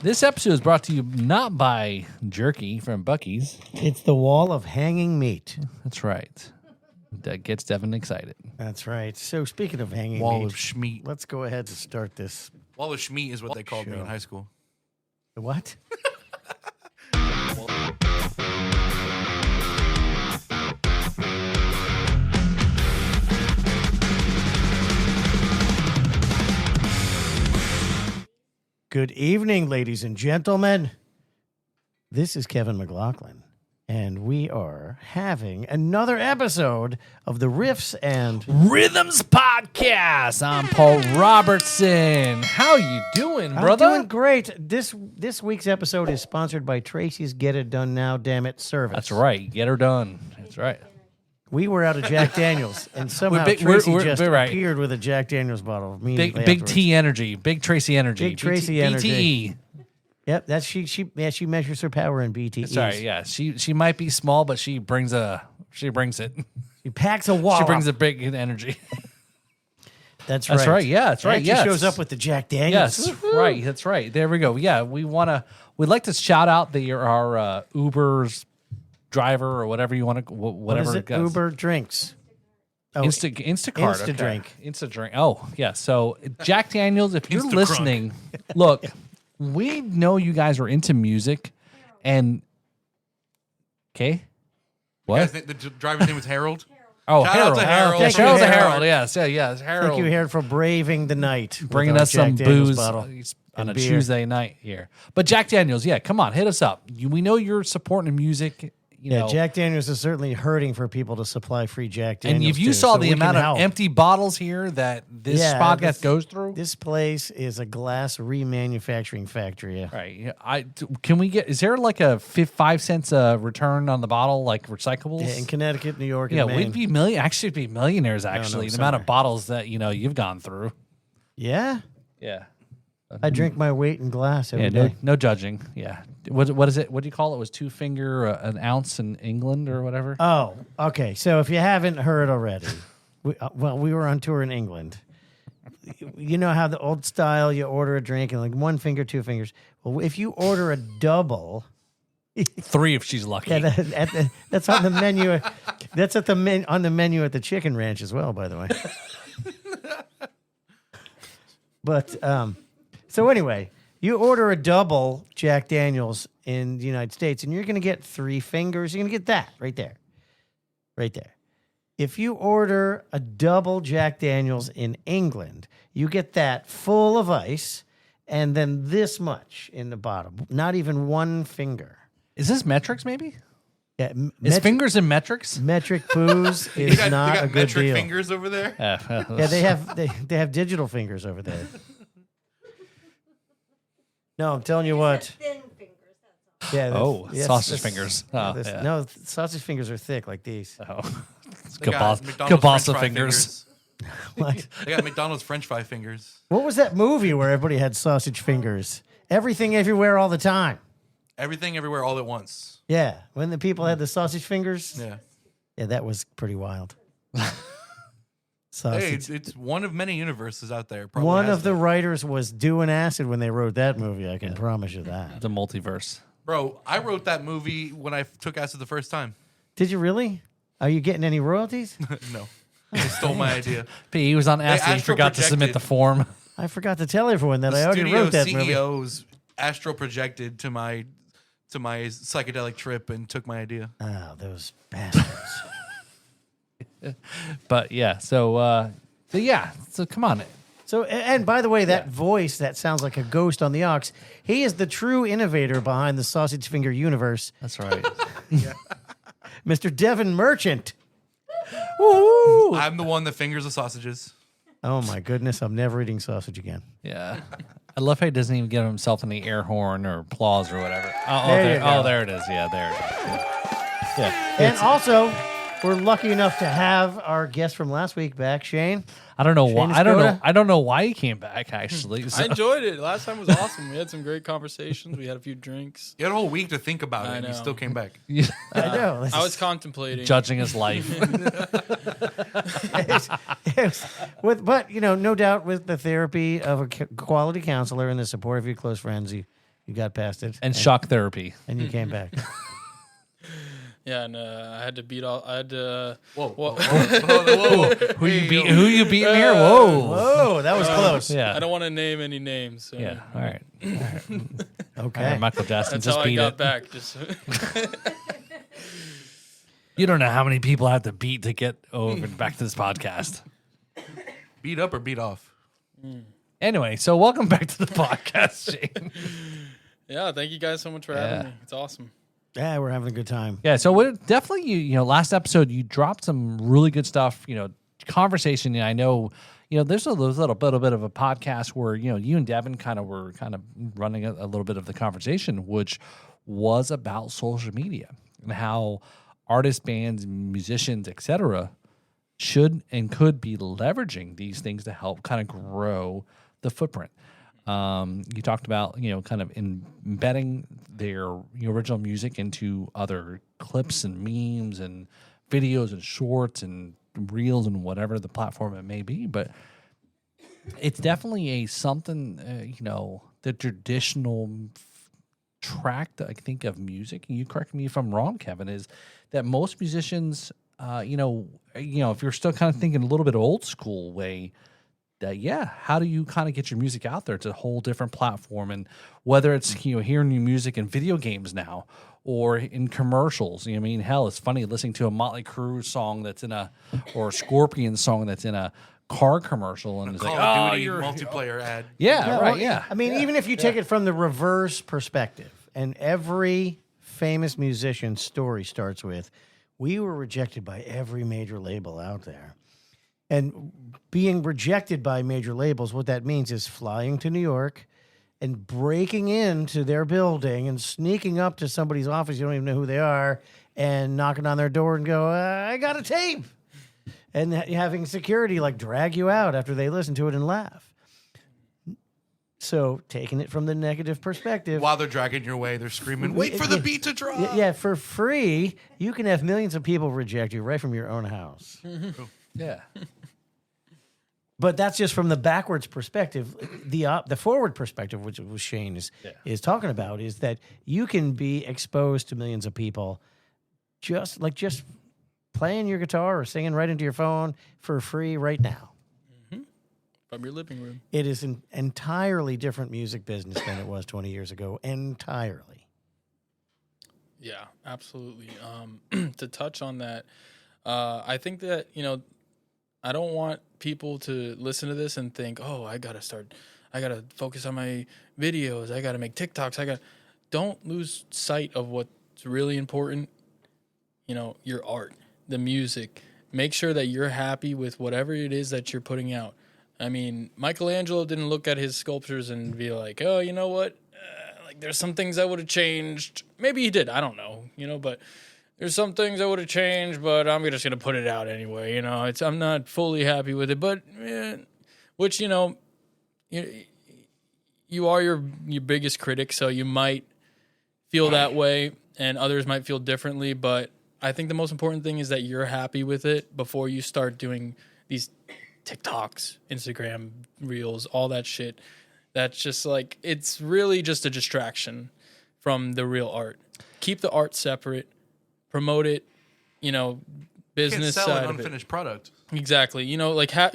This episode is brought to you not by Jerky from Buc-ee's. It's the wall of hanging meat. That's right. That gets Devin excited. That's right. So speaking of hanging Wall meat, of Schmeat. let's go ahead and start this. Wall of Schmeat is what they called me in high school. What? Good evening, ladies and gentlemen. This is Kevin McLoughlin, and we are having another episode of the Riffs and Rhythms Podcast. I'm Paul Robertson. How you doing, brother? I'm doing great. This week's episode is sponsored by Tracy's Get It Done Now, Damn It service. That's right. Get her done. That's right. We were out of Jack Daniels, and somehow We're Tracy we're just right. appeared with a Jack Daniels bottle. Big afterwards. T energy. Big Tracy energy. Big Tracy energy. BTE. Yep, that's she measures her power in BTE. Sorry, yeah. She might be small, but she brings it. She packs a wall. She brings a big energy. That's right. That's right. Yeah, that's right. She Yes. shows up with the Jack Daniels. Yes, right. That's right. There we go. Yeah, we'd like to shout out our Uber's driver or whatever you want to, whatever What is it? goes. Uber drinks. Oh, Instacart. Insta drink. Insta drink. Oh, yeah. So Jack Daniels, if you're Insta-crunk. listening, look, we know you guys are into music, and okay, what? You guys think the driver's name was Harold? Oh, Shout out Harold. to Harold. Thank Harold you, the Harold. Harold. Yes, yes, Harold. Thank you, Harold, for braving the night. with Bringing our us some Jack Daniels booze bottle on and a beer. Tuesday night here. But Jack Daniels, yeah, come on, hit us up. We know you're supporting music. You Yeah, know, Jack Daniels is certainly hurting for people to supply free Jack Daniels. and if you to, saw so the we amount can of help. empty bottles here that this Yeah, podcast goes through, This place is a glass remanufacturing factory. right? Yeah, can we get? Is there like a 5 cents return on the bottle, like recyclables? Yeah, in Connecticut, New York, and Yeah, Maine. we'd be millionaires. Actually, the amount of somewhere. bottles that you've gone through. Yeah, Yeah, I drink my weight in glass every yeah, day. no judging. Yeah, what is it? What do you call it? It was 2 finger an ounce in England or whatever. Oh, okay. So if you haven't heard already, we were on tour in England. You know how the old style, you order a drink and like 1 finger, 2 fingers. Well, if you order a double, 3 if she's lucky. that's on the menu. That's on the menu at the Chicken Ranch as well, by the way. But so anyway, you order a double Jack Daniels in the United States, and you're going to get 3 fingers. You're going to get that right there. Right there. If you order a double Jack Daniels in England, you get that full of ice and then this much in the bottom. Not even 1 finger. Is this metrics? Maybe Yeah, is fingers in metrics? metric booze You is got not a good metric deal. fingers over there? Yeah, they have digital fingers over there. No, I'm telling you what. Thin fingers, that's all. Yeah. Sausage fingers. Oh, yeah. No, sausage fingers are thick like these. Oh, They got McDonald's kielbasa French fry fingers. What? They got McDonald's French fry fingers. What was that movie where everybody had sausage fingers? Everything, everywhere, all the time. Everything, everywhere, all at once. Yeah, when the people had the sausage fingers. Yeah. Yeah, that was pretty wild. Hey, Sausage. it's one of many universes out there. Probably One has of the that. writers was doing acid when they wrote that movie. I can promise you that. The multiverse. Bro, I wrote that movie when I took acid the first time. Did you really? Are you getting any royalties? No. They stole my idea. He was on acid. He astral forgot to submit projected. the form. I forgot to tell everyone that The I already studio wrote that movie. CEOs astral projected to my psychedelic trip and took my idea. Oh, those bastards. But yeah, so come on. So, and by the way, that voice that sounds like a ghost on the aux, he is the true innovator behind the sausage finger universe, That's right. Mr. Devin Merchant. Woo! I'm the one that fingers the sausages. Oh my goodness, I'm never eating sausage again. Yeah. I love how he doesn't even give himself any air horn or applause or whatever. There you go. There it is. Yeah, there it is. Yeah. And also, we're lucky enough to have our guest from last week back, Shane. I don't know Shane why. Escoda? I don't know why he came back. Actually, I enjoyed it. Last time was awesome. We had some great conversations. We had a few drinks. You had a whole week to think about it, I and you know. still came back. I know. I was contemplating. judging his life. But no doubt with the therapy of a quality counselor and the support of your close friends, you You got past it. And shock therapy. And you came back. Yeah, and I had to beat all. I had to. Whoa. Whoa. Who you beating here? Whoa. Whoa, that was close. Yeah. I don't want to name any names. So. Yeah. All right. Okay. All right, Michael Jackson That's just how I beat got it. back. Just You don't know how many people I have to beat to get over back to this podcast. Beat up or beat off? Anyway, so welcome back to the podcast, Shane. yeah, thank you guys so much for having me. It's awesome. Yeah, we're having a good time. Yeah, so we're definitely you know last episode you dropped some really good stuff. You know, conversation. And I know there's a little bit of a podcast where you and Devin were running a little bit of the conversation, which was about social media and how artists, bands, musicians, etc. should and could be leveraging these things to help kind of grow the footprint. You talked about, kind of embedding their original music into other clips and memes and videos and shorts and reels and whatever the platform it may be. But it's definitely something, the traditional track that I think of music, and you correct me if I'm wrong, Kevin, is that most musicians, if you're still kind of thinking a little bit old school way, that how do you kind of get your music out there? It's a whole different platform, and whether it's hearing new music in video games now or in commercials. Hell, it's funny listening to a Motley Crue song or a Scorpion song that's in a car commercial, and it's Call like, of Duty you're multiplayer ad. I mean, even if you take it from the reverse perspective, and every famous musician's story starts with, we were rejected by every major label out there. And being rejected by major labels, what that means is flying to New York and breaking into their building and sneaking up to somebody's office, you don't even know who they are, and knocking on their door and go, I got a tape. And having security drag you out after they listen to it and laugh. So taking it from the negative perspective. While they're dragging your way, they're screaming, wait for the beat to drop. Yeah, for free, you can have millions of people reject you right from your own house. Yeah. But that's just from the backwards perspective. The forward perspective, which Shane is talking about, is that you can be exposed to millions of people just playing your guitar or singing right into your phone for free right now. From your living room. It is an entirely different music business than it was 20 years ago. Entirely. Yeah, absolutely. To touch on that, I think that, I don't want people to listen to this and think, oh, I got to focus on my videos. I got to make TikToks. Don't lose sight of what's really important. Your art, the music. Make sure that you're happy with whatever it is that you're putting out. I mean, Michelangelo didn't look at his sculptures and be like, oh, you know what? There's some things I would have changed. Maybe he did. I don't know, but there's some things I would have changed, but I'm just going to put it out anyway. I'm not fully happy with it, but which, you are your biggest critic. So you might feel that way and others might feel differently. But I think the most important thing is that you're happy with it before you start doing these TikToks, Instagram reels, all that shit. That's just it's really just a distraction from the real art. Keep the art separate. Promote it, business Can't sell side an of it. unfinished product. Exactly.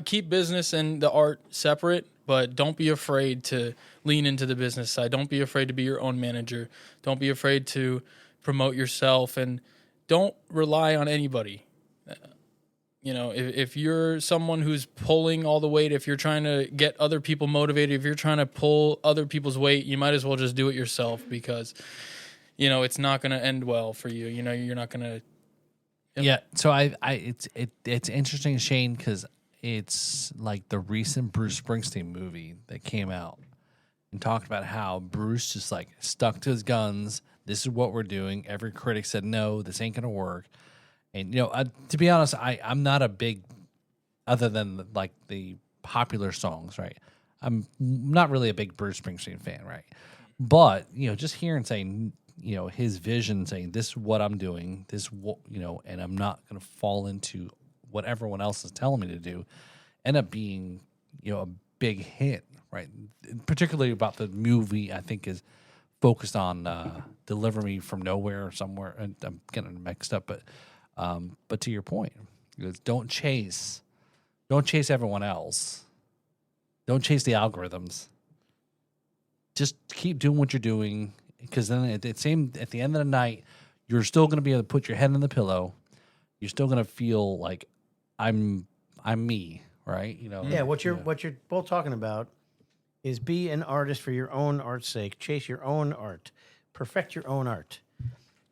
Keep business and the art separate, but don't be afraid to lean into the business side. Don't be afraid to be your own manager. Don't be afraid to promote yourself, and don't rely on anybody. If you're someone who's pulling all the weight, if you're trying to get other people motivated, if you're trying to pull other people's weight, you might as well just do it yourself, because it's not going to end well for you. You're not going to. Yeah. So it's interesting, Shane, because it's like the recent Bruce Springsteen movie that came out and talked about how Bruce just stuck to his guns. This is what we're doing. Every critic said, no, this ain't going to work. And, to be honest, I'm not a big, other than the popular songs, right? I'm not really a big Bruce Springsteen fan, right? But, just hearing saying, his vision, saying this is what I'm doing, and I'm not going to fall into what everyone else is telling me to do, end up being, a big hit, right? Particularly about the movie, I think is focused on Deliver Me from Nowhere or somewhere. And I'm getting mixed up, but to your point, is don't chase everyone else. Don't chase the algorithms. Just keep doing what you're doing, because then at the end of the night, you're still going to be able to put your head in the pillow. You're still going to feel like I'm me, right? You know. Yeah, what you're both talking about is be an artist for your own art's sake. Chase your own art. Perfect your own art.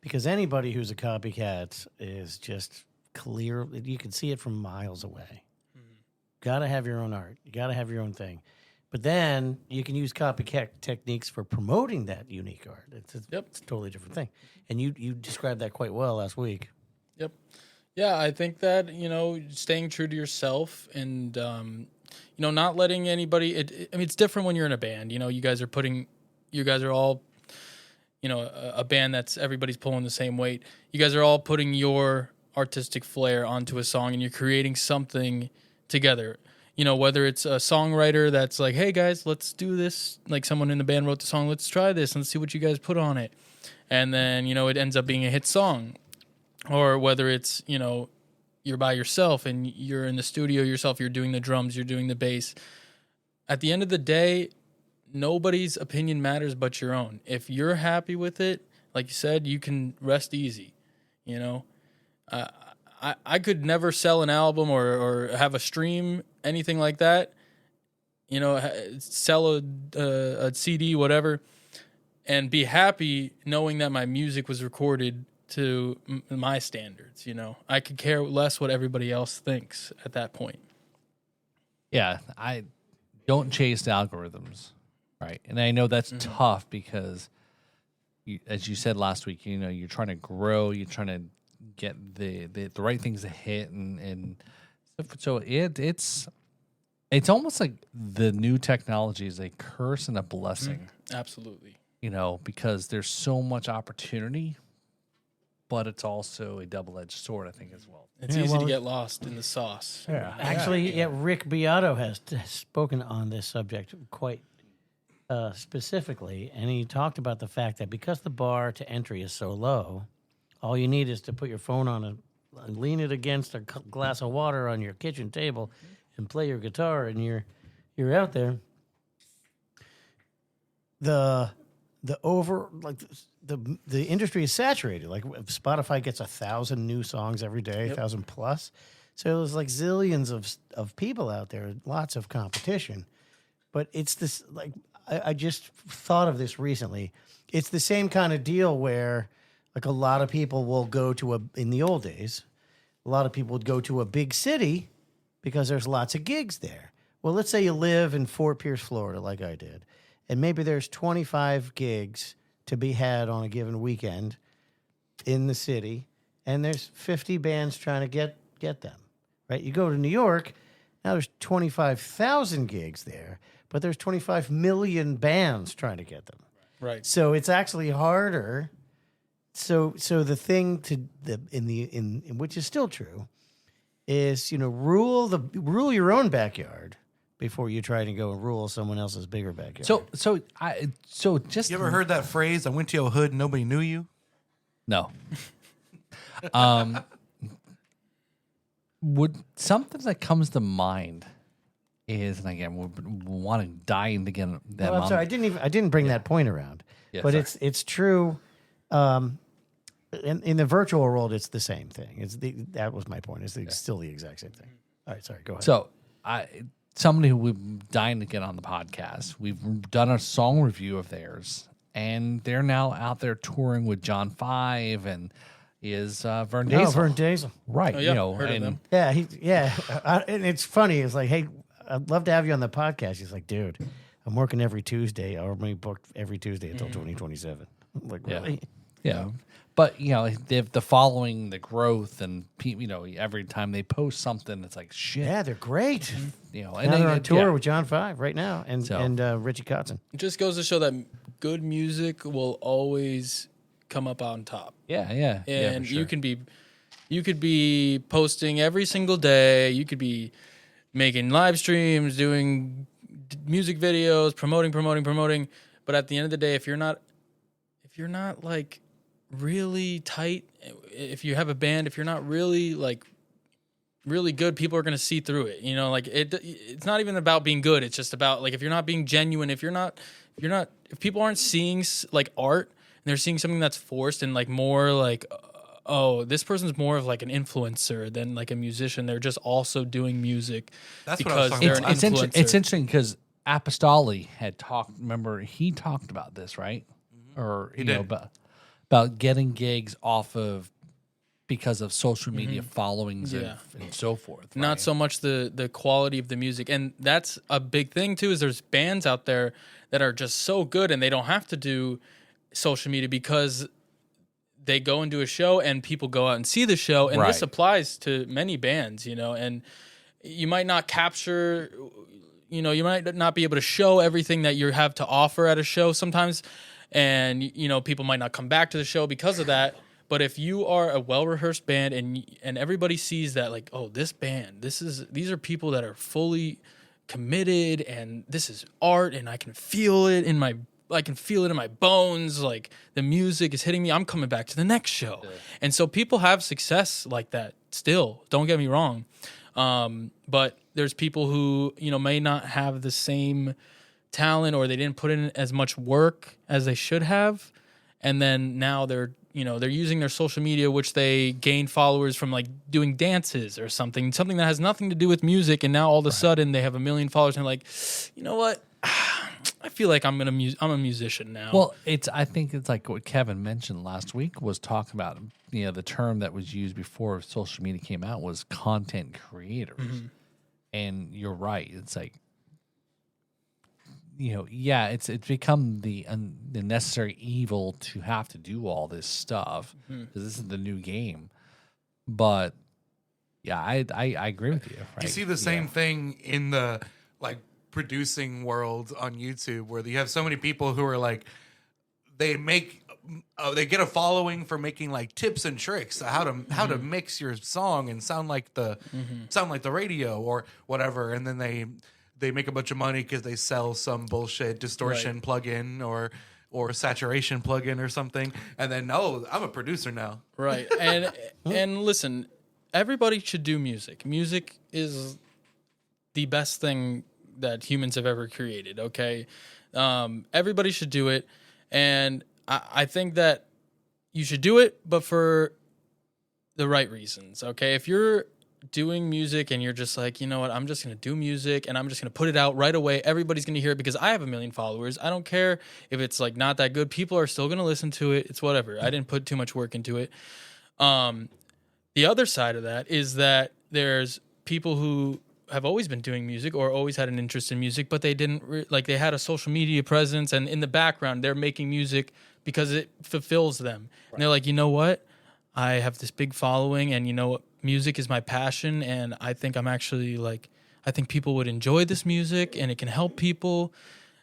Because anybody who's a copycat is just clear. You can see it from miles away. Got to have your own art. You got to have your own thing. But then you can use copycat techniques for promoting that unique art. It's a totally different thing. And you described that quite well last week. Yep. Yeah, I think that, staying true to yourself and, not letting anybody, it's different when you're in a band. You guys are all, a band that's everybody's pulling the same weight. You guys are all putting your artistic flair onto a song and you're creating something together. Whether it's a songwriter that's like, hey guys, let's do this. Like someone in the band wrote the song, let's try this. Let's see what you guys put on it. And then, it ends up being a hit song. Or whether it's, you're by yourself and you're in the studio yourself, you're doing the drums, you're doing the bass. At the end of the day, nobody's opinion matters but your own. If you're happy with it, like you said, you can rest easy. I could never sell an album or have a stream, anything like that. Sell a CD, whatever, and be happy knowing that my music was recorded to my standards. I could care less what everybody else thinks at that point. Yeah, I don't chase the algorithms, right? And I know that's tough because, as you said last week, you're trying to grow, you're trying to get the right things to hit, and so it's almost like the new technology is a curse and a blessing. Absolutely. Because there's so much opportunity, but it's also a double-edged sword, I think, as well. It's easy to get lost in the sauce. Yeah. Actually, Rick Beato has spoken on this subject quite specifically, and he talked about the fact that because the bar to entry is so low, all you need is to put your phone on and lean it against a glass of water on your kitchen table and play your guitar, and you're out there. The industry is saturated. Like Spotify gets 1,000 new songs every day, 1,000 plus. So there's like zillions of people out there, lots of competition. But it's this, like, I just thought of this recently. It's the same kind of deal where, like, a lot of people will go in the old days, a lot of people would go to a big city because there's lots of gigs there. Well, let's say you live in Fort Pierce, Florida, like I did, and maybe there's 25 gigs to be had on a given weekend in the city, and there's 50 bands trying to get them, right? You go to New York, now there's 25,000 gigs there, but there's 25 million bands trying to get them. Right. So it's actually harder. So the thing in which is still true is, rule your own backyard before you try to go and rule someone else's bigger backyard. So just You ever heard that phrase? I went to your hood and nobody knew you. No. Would something that comes to mind is, and again, we're wanting dying to get that. Well, I'm sorry, I didn't bring that point around, Yeah, but sorry. it's true. In the virtual world, it's the same thing. That was my point. It's still the exact same thing. All right, sorry, go ahead. So somebody who we're dying to get on the podcast. We've done a song review of theirs, and they're now out there touring with John 5 and is Vern Dazel. Oh, Vern Dazel. Right. Oh, yeah, heard of them. Yeah, and it's funny. It's like, hey, I'd love to have you on the podcast. He's like, dude, I'm working every Tuesday. I'm already booked every Tuesday until 2027. I'm like, really? Yeah. But, they've the following, the growth, and, every time they post something, it's like, shit. Yeah, they're great. And Now they're on tour yeah. with John 5 right now and Richie Kotzen. It just goes to show that good music will always come up on top. Yeah. And for sure. you could be posting every single day. You could be making live streams, doing music videos, promoting. But at the end of the day, if you're not if you're not like really tight, if you have a band, if you're not really like really good, people are going to see through it. You know, like it's not even about being good. It's just about like if you're not being genuine, if people aren't seeing like art and they're seeing something that's forced and like more like, oh, this person's more of like an influencer than like a musician. They're just also doing music That's what I was because talking they're about. an It's influencer. interesting because Apostoli had talked. Remember, he talked about this, right? Or He you know, did. about getting gigs off of because of social media followings Yeah. and so forth. Not right? so much the quality of the music. And that's a big thing too, is there's bands out there that are just so good and they don't have to do social media because they go and do a show and people go out and see the show. And this Right. applies to many bands, you know, and you might not capture, you know, you might not be able to show everything that you have to offer at a show sometimes. And, you know, people might not come back to the show because of that. But if you are a well-rehearsed band and everybody sees that, like, oh, this band, these are people that are fully committed and this is art and I can feel it in my bones, like the music is hitting me, I'm coming back to the next show. Yeah. And so people have success like that still, don't get me wrong. But there's people who, you know, may not have the same talent or they didn't put in as much work as they should have. And then now they're using their social media, which they gain followers from like doing dances or something that has nothing to do with music. And now all of a sudden they have 1 million followers and they're like, you know what? I feel like I'm a musician now. Well, I think it's like what Kevin mentioned last week was talking about, you know, the term that was used before social media came out was content creators. Mm-hmm. And you're right. It's like, you know, yeah, it's become the necessary evil to have to do all this stuff because this is the new game. But yeah, I agree with you. Right? You see the same thing in the like producing world on YouTube where you have so many people who are like they get a following for making like tips and tricks how to mix your song and sound like the radio or whatever, and then they make a bunch of money because they sell some bullshit distortion plugin or saturation plugin or something, and then I'm a producer now. Right. And listen, everybody should do music. Music is the best thing that humans have ever created, okay? Everybody should do it, and I think that you should do it, but for the right reasons, okay? If you're doing music and you're just like, you know what, I'm just going to do music and I'm just going to put it out right away, everybody's going to hear it because I have 1 million followers. I don't care if it's like not that good. People are still going to listen to it. It's whatever. I didn't put too much work into it. The other side of that is that there's people who have always been doing music or always had an interest in music, but they didn't they had a social media presence and in the background they're making music because it fulfills them. Right. And they're like, you know what? I have this big following and you know what? Music is my passion, and I think I think people would enjoy this music, and it can help people.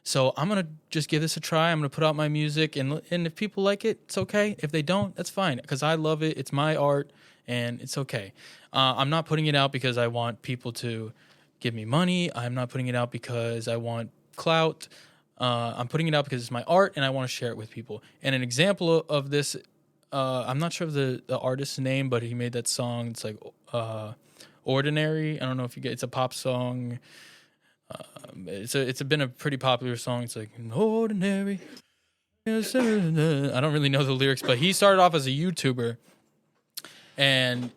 So I'm gonna just give this a try. I'm gonna put out my music, and if people like it, it's okay. If they don't, that's fine, because I love it. It's my art, and it's okay. I'm not putting it out because I want people to give me money. I'm not putting it out because I want clout. I'm putting it out because it's my art, and I want to share it with people. And an example of this. I'm not sure of the artist's name, but he made that song. It's like Ordinary. I don't know if you get. It's a pop song. It's been a pretty popular song. It's like Ordinary. I don't really know the lyrics, but he started off as a YouTuber, and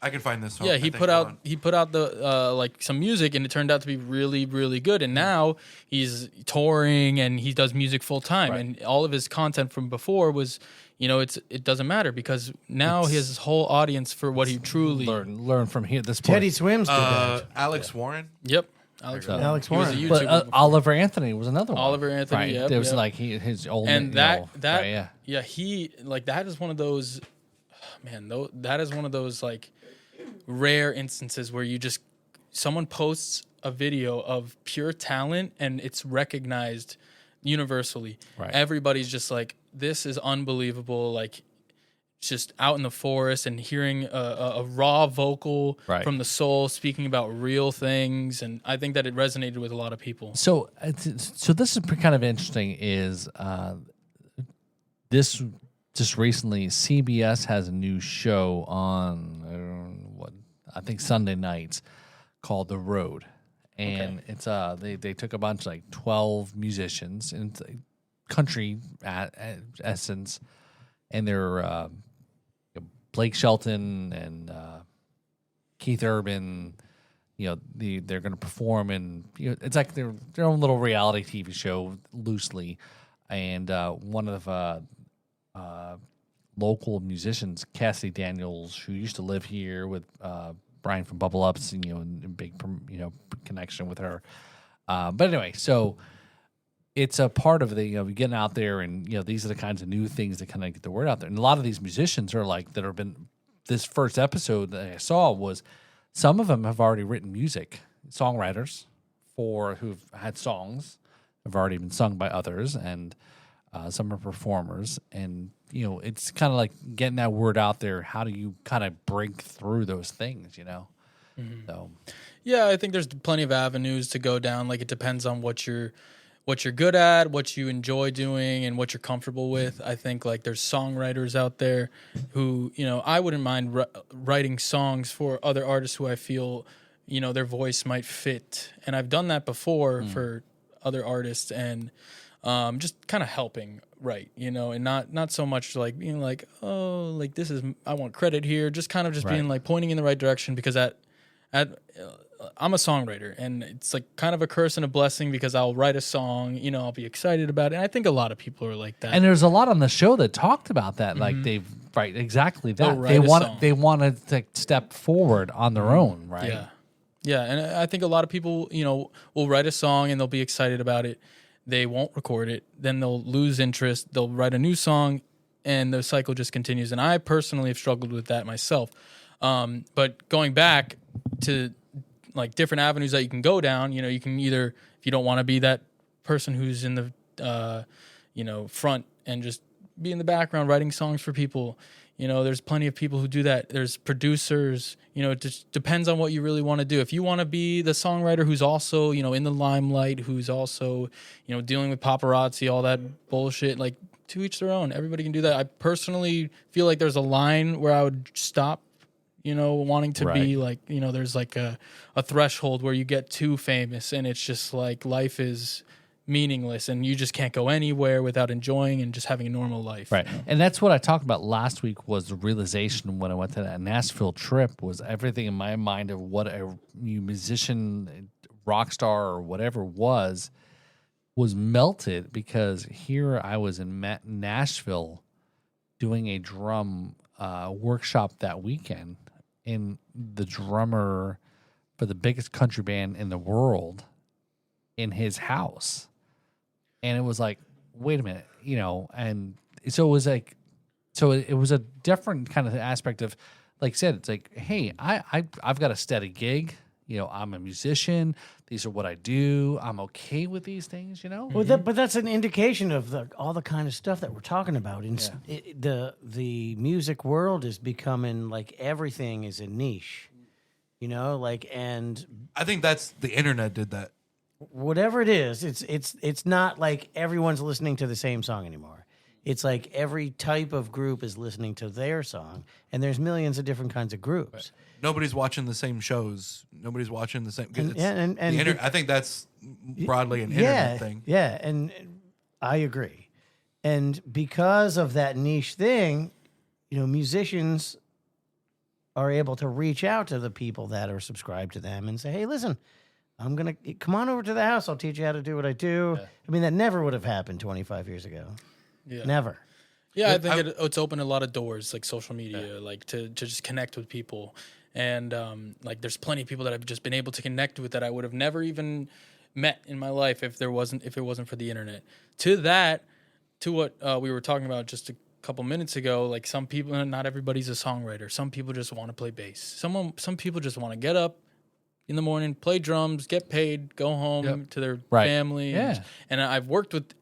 I can find this one. Yeah, he put out the like some music, and it turned out to be really, really good. And now he's touring and he does music full time. Right. And all of his content from before was, you know, it doesn't matter because now he has his whole audience for what he truly learn from here. This point. Teddy Swims did that. Alex Warren. Yep. Alex Warren. He was a YouTuber. But Oliver Anthony was another one. Oliver Anthony, right? Yep, There was yep. like his old and he that is one of those, man. That is one of those like rare instances where someone posts a video of pure talent and it's recognized universally. Right. Everybody's just like, this is unbelievable. Like, just out in the forest and hearing a raw vocal from the soul speaking about real things. And I think that it resonated with a lot of people. So this is kind of interesting is this just recently, CBS has a new show on I think Sunday nights called The Road, and it's they took a bunch like 12 musicians and it's a country at essence, and they're Blake Shelton and Keith Urban. They're going to perform, and it's like their own little reality TV show loosely. And one of local musicians, Cassidy Daniels, who used to live here with Brian from Bubble Ups, and big connection with her. But anyway, so it's a part of the getting out there, and these are the kinds of new things that kind of get the word out there. And a lot of these musicians are like that have been. This first episode that I saw was some of them have already written music, songwriters who've had songs have already been sung by others, and some are performers. And it's kind of like getting that word out there. How do you kind of break through those things? So yeah, I think there's plenty of avenues to go down. Like it depends on what you're good at, what you enjoy doing, and what you're comfortable with. I think like there's songwriters out there who, I wouldn't mind writing songs for other artists who I feel, their voice might fit. And I've done that before for other artists, and just kind of helping write, and not so much like being like, oh, like this is, I want credit here. Just kind of just being like pointing in the right direction, because I'm a songwriter, and it's like kind of a curse and a blessing, because I'll write a song, I'll be excited about it. And I think a lot of people are like that. And there's a lot on the show that talked about that. Like exactly that. They want to step forward on their own, right? Yeah. Yeah. And I think a lot of people, will write a song and they'll be excited about it. They won't record it. Then they'll lose interest. They'll write a new song, and the cycle just continues. And I personally have struggled with that myself. But going back to like different avenues that you can go down, you can either, if you don't want to be that person who's in the, front and just be in the background writing songs for people, there's plenty of people who do that. There's producers, it just depends on what you really want to do. If you want to be the songwriter who's also, in the limelight, who's also, dealing with paparazzi, all that bullshit, like to each their own. Everybody can do that. I personally feel like there's a line where I would stop, wanting to be like, there's like a threshold where you get too famous and it's just like life is meaningless and you just can't go anywhere without enjoying and just having a normal life. Right. And that's what I talked about last week, was the realization when I went to that Nashville trip, was everything in my mind of what a musician, rock star, or whatever was melted, because here I was in Nashville doing a drum workshop that weekend, and the drummer for the biggest country band in the world in his house. And it was like, wait a minute, and so it was like, it was a different kind of aspect of, like I said, it's like, hey, I've got a steady gig. I'm a musician. These are what I do. I'm okay with these things, Well, but that's an indication of all the kind of stuff that we're talking about. The music world is becoming like everything is a niche, and I think that's the internet did that. Whatever it is, it's not like everyone's listening to the same song anymore. It's like every type of group is listening to their song, and there's millions of different kinds of groups. Right. Nobody's watching the same shows. Nobody's watching the same. I think that's broadly an internet thing. Yeah, and I agree. And because of that niche thing, musicians are able to reach out to the people that are subscribed to them and say, "Hey, listen, I'm gonna come on over to the house. I'll teach you how to do what I do." Yeah. I mean, that never would have happened 25 years ago. Yeah. Never. Yeah, I think it's opened a lot of doors, like social media, like to just connect with people. And like there's plenty of people that I've just been able to connect with that I would have never even met in my life if it wasn't for the internet. To what we were talking about just a couple minutes ago, like some people, not everybody's a songwriter. Some people just want to play bass. Some people just want to get up in the morning, play drums, get paid, go home to their family. Yeah. And I've worked with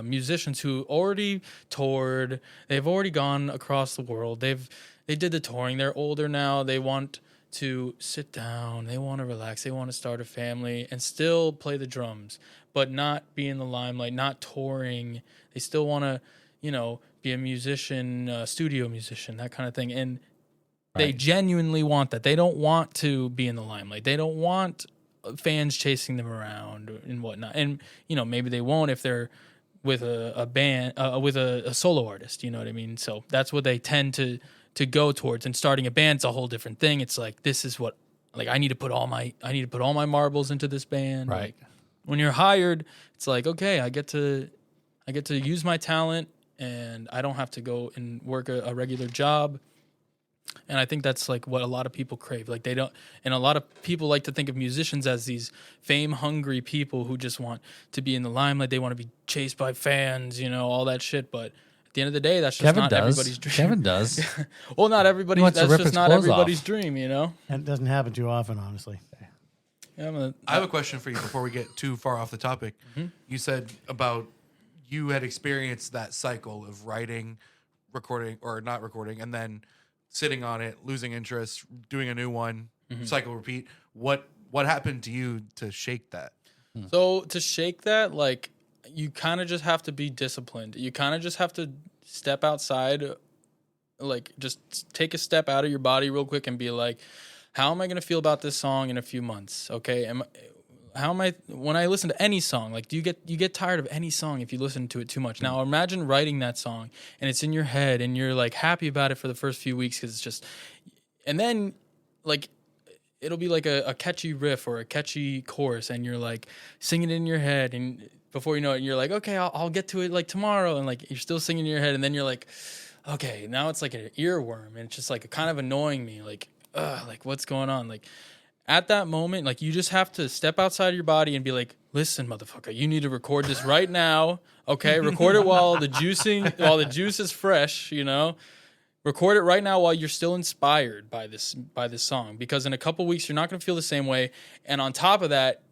musicians who already toured. They've already gone across the world. They did the touring. They're older now. They want to sit down. They want to relax. They want to start a family and still play the drums, but not be in the limelight, not touring. They still want to, be a musician, studio musician, that kind of thing. And they genuinely want that. They don't want to be in the limelight. They don't want fans chasing them around and whatnot. And, maybe they won't if they're with a band, with a solo artist, you know what I mean? So that's what they tend to go towards. And starting a band's a whole different thing. It's like, this is what, like, I need to put all my marbles into this band. Right. Like, when you're hired, it's like, okay, I get to use my talent and I don't have to go and work a regular job. And I think that's like what a lot of people crave. Like and a lot of people like to think of musicians as these fame-hungry people who just want to be in the limelight. They want to be chased by fans, all that shit. But at the end of the day, that's just not everybody's dream. Kevin does. Well, not everybody. That's just not everybody's dream, That doesn't happen too often, honestly. Yeah, I have a question for you before we get too far off the topic. Mm-hmm. You said about you had experienced that cycle of writing, recording, or not recording, and then sitting on it, losing interest, doing a new one, cycle repeat. What happened to you to shake that? So to shake that, like, you kind of just have to be disciplined. You kind of just have to step outside, like, just take a step out of your body real quick and be like, how am I going to feel about this song in a few months? Okay. When I listen to any song, like, do you get tired of any song if you listen to it too much? Now imagine writing that song and it's in your head and you're like happy about it for the first few weeks because it's just, and then like it'll be like a catchy riff or a catchy chorus and you're like singing it in your head, and before you know it, you're like, okay, I'll get to it like tomorrow, and like you're still singing in your head, and then you're like, okay, now it's like an earworm and it's just like kind of annoying me, like what's going on? Like, at that moment, like, you just have to step outside your body and be like, listen, motherfucker, you need to record this right now. Okay, record it while the juice is fresh, Record it right now while you're still inspired by this song, because in a couple weeks you're not going to feel the same way, and on top of that,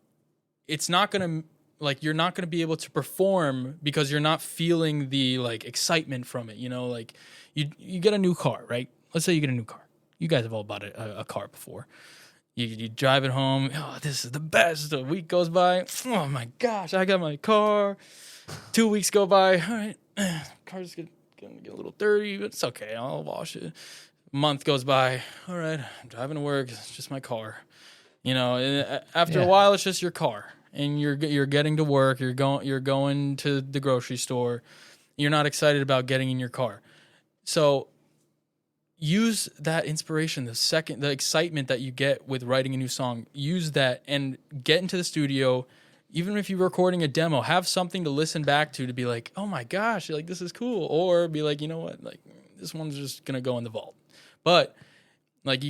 it's not going to, like, you're not going to be able to perform because you're not feeling the, like, excitement from it, like you get a new car, right? Let's say you get a new car. You guys have all bought a car before. You drive it home. Oh, this is the best. A week goes by. Oh my gosh, I got my car. 2 weeks go by. All right, car's gonna get a little dirty, but it's okay. I'll wash it. A month goes by. All right, I'm driving to work. It's just my car. After a while, it's just your car, and you're getting to work. You're going to the grocery store. You're not excited about getting in your car. So use that inspiration, the excitement that you get with writing a new song. Use that and get into the studio. Even if you're recording a demo, have something to listen back to be like, oh my gosh, like, this is cool. Or be like, you know what, like, this one's just gonna go in the vault. But like,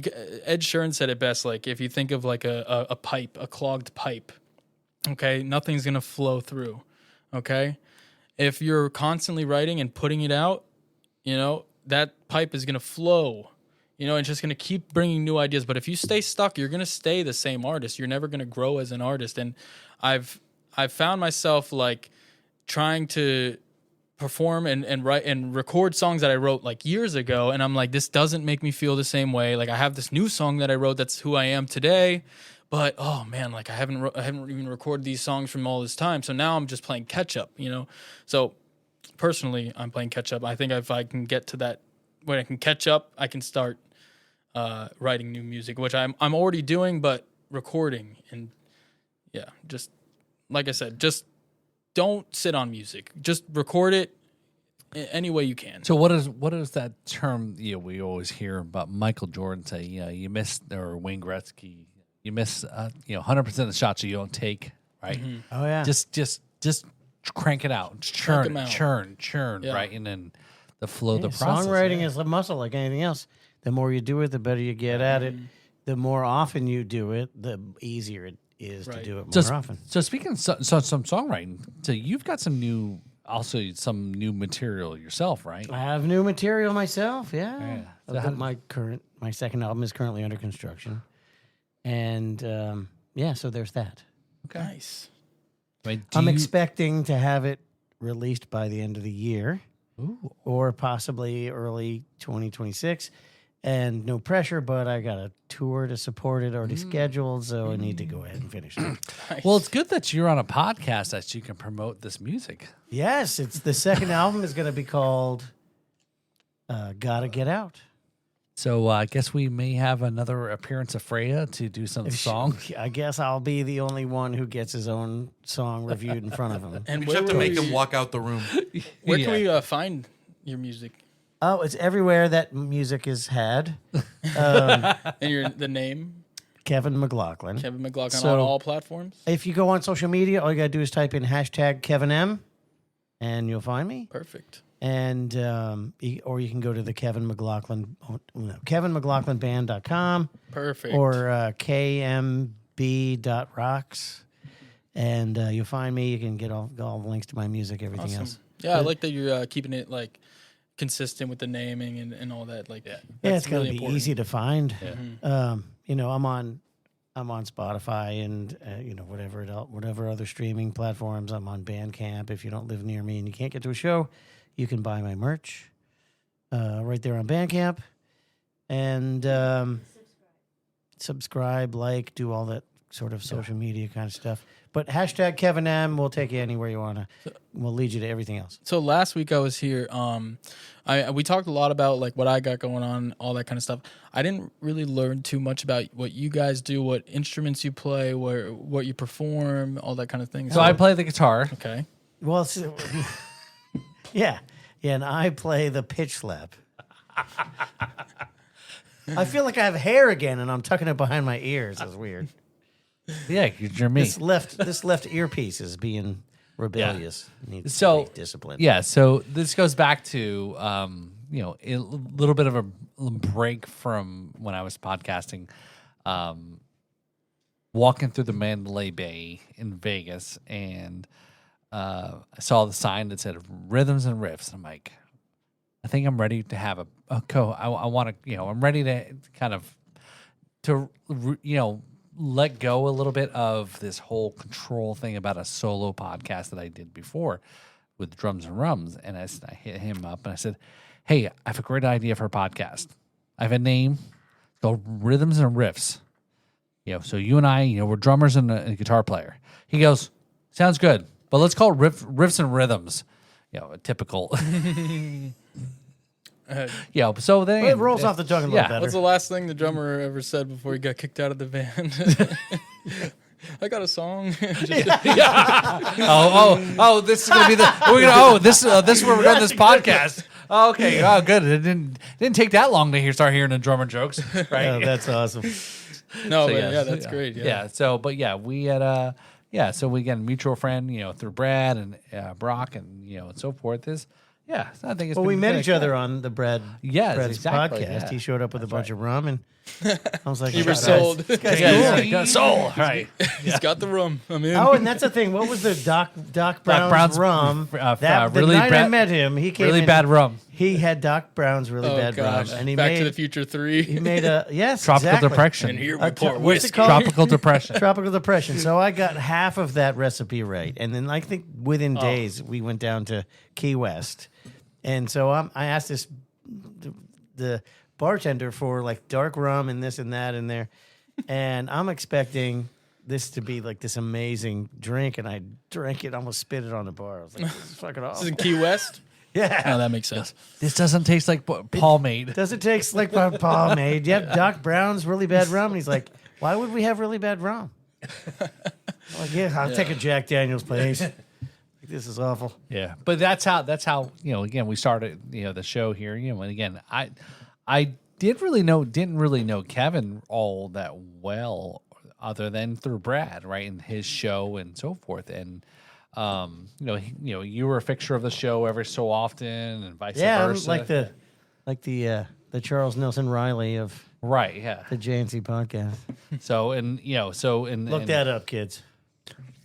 Ed Sheeran said it best. Like, if you think of like a pipe, a clogged pipe, okay, nothing's gonna flow through. Okay, if you're constantly writing and putting it out, that pipe is going to flow, it's just going to keep bringing new ideas. But if you stay stuck, you're going to stay the same artist. You're never going to grow as an artist. And I've found myself like trying to perform and write and record songs that I wrote like years ago. And I'm like, this doesn't make me feel the same way. Like, I have this new song that I wrote that's who I am today. But, oh man, like, I haven't even recorded these songs from all this time. So now I'm just playing catch up, So personally, I'm playing catch up. I think if I can get to that, when I can catch up, I can start writing new music, which I'm already doing, but recording. And yeah, just like I said, just don't sit on music. Just record it any way you can. So what is that term we always hear about Michael Jordan say, you miss, or Wayne Gretzky, you miss 100% of the shots you don't take, right? Mm-hmm. Oh yeah. Just crank it out, churn, Yeah. right? And then the flow, the process. Songwriting is a muscle like anything else. The more you do it, the better you get at it. The more often you do it, the easier it is to do it more often. So speaking of some songwriting, so you've got some new material yourself, right? I have new material myself. Yeah. So My second album is currently under construction, and so there's that. Okay. Nice. I'm expecting to have it released by the end of the year, or possibly early 2026. and no pressure, but I got a tour to support it already scheduled, so I need to go ahead and finish it. Well, it's good that you're on a podcast that you can promote this music. Yes, it's the second album is going to be called Gotta Get Out. So I guess we may have another appearance of Freya to do some song. I guess I'll be the only one who gets his own song reviewed in front of him. And You have to make him walk out the room. Where can we find your music? Oh, it's everywhere that music is had. And the name? Kevin McLoughlin. Kevin McLoughlin So- on all platforms? If you go on social media, all you got to do is type in hashtag Kevin M, and you'll find me. Perfect. And or you can go to the Kevin McLoughlin, KevinMcLaughlinBand.com Perfect. or KMB.rocks, and you'll find me. You can get all the links to my music, everything Awesome. else. Yeah, I like that you're keeping it like consistent with the naming and all that. Like that. Yeah, it's really gonna be important. easy to find. Yeah. I'm on Spotify and whatever other streaming platforms. I'm on Bandcamp. If you don't live near me and you can't get to a show, you can buy my merch right there on Bandcamp, and subscribe, like, do all that sort of social media kind of stuff. But hashtag Kevin M will take you anywhere you want to. We'll lead you to everything else. So last week I was here. We talked a lot about like what I got going on, all that kind of stuff. I didn't really learn too much about what you guys do, what instruments you play, what you perform, all that kind of thing. So I play the guitar. Okay. Well, yeah, and I play the pitch slap. I feel like I have hair again, and I'm tucking it behind my ears. It's weird. Yeah, you're me. This left earpiece is being rebellious. Needs So, to be disciplined. Yeah, so this goes back to a little bit of a break from when I was podcasting, walking through the Mandalay Bay in Vegas, and I saw the sign that said Rhythms and Riffs. I'm like, I think I'm ready to have I want to, I'm ready to kind of let go a little bit of this whole control thing about a solo podcast that I did before with Drums and Rums. And I hit him up and I said, hey, I have a great idea for a podcast. I have a name called Rhythms and Riffs. So you and I, we're drummers and a guitar player. He goes, sounds good, but let's call it Riffs and Rhythms. A typical. So then Well, it rolls off the tongue a little better. What's the last thing the drummer ever said before he got kicked out of the band? I got a song. Oh, this is gonna be this is where we're doing this podcast. Oh, okay. Oh, good. It didn't take that long to start hearing the drummer jokes, right? Oh, that's awesome. No, So, but that's great. Yeah. So, but we had so we got a mutual friend, through Brad and Brock and and so forth. So I think it's Well, we been met good. each other on the Brad's exactly, podcast. yeah. He showed up with a bunch of rum, and I was like, You were "Shut sold. up." Soul, right? He's got the room. I'm in. Oh, and that's the thing. What was the Doc Brown's rum? The really night I bad- met him, he came Really in, bad rum. He had Doc Brown's really Oh, bad gosh. rum, and he Back made to the Future 3. he made a Tropical exactly. depression. And here we A pour what's it whiskey. called? Tropical depression. Tropical depression. So I got half of that recipe right, and then I think within Oh. days we went down to Key West, and so I asked the bartender for like dark rum and this and that in there, and I'm expecting this to be like this amazing drink, and I drank it, almost spit it on the bar. I was like, this is fucking This is awesome. in Key West. Yeah. Oh, that makes sense. This doesn't taste like pomade. Does it taste like my Paul made? Yep, Doc Brown's really bad rum. And he's like, why would we have really bad rum? I'm like, I'll take a Jack Daniels, please. This is awful. Yeah, but that's how again we started the show here. And again I didn't really know Kevin all that well, other than through Brad, right, and his show and so forth. And you were a fixture of the show every so often, and vice versa. I'm like the Charles Nelson Riley of right, yeah. the JNC podcast. Look that up, kids.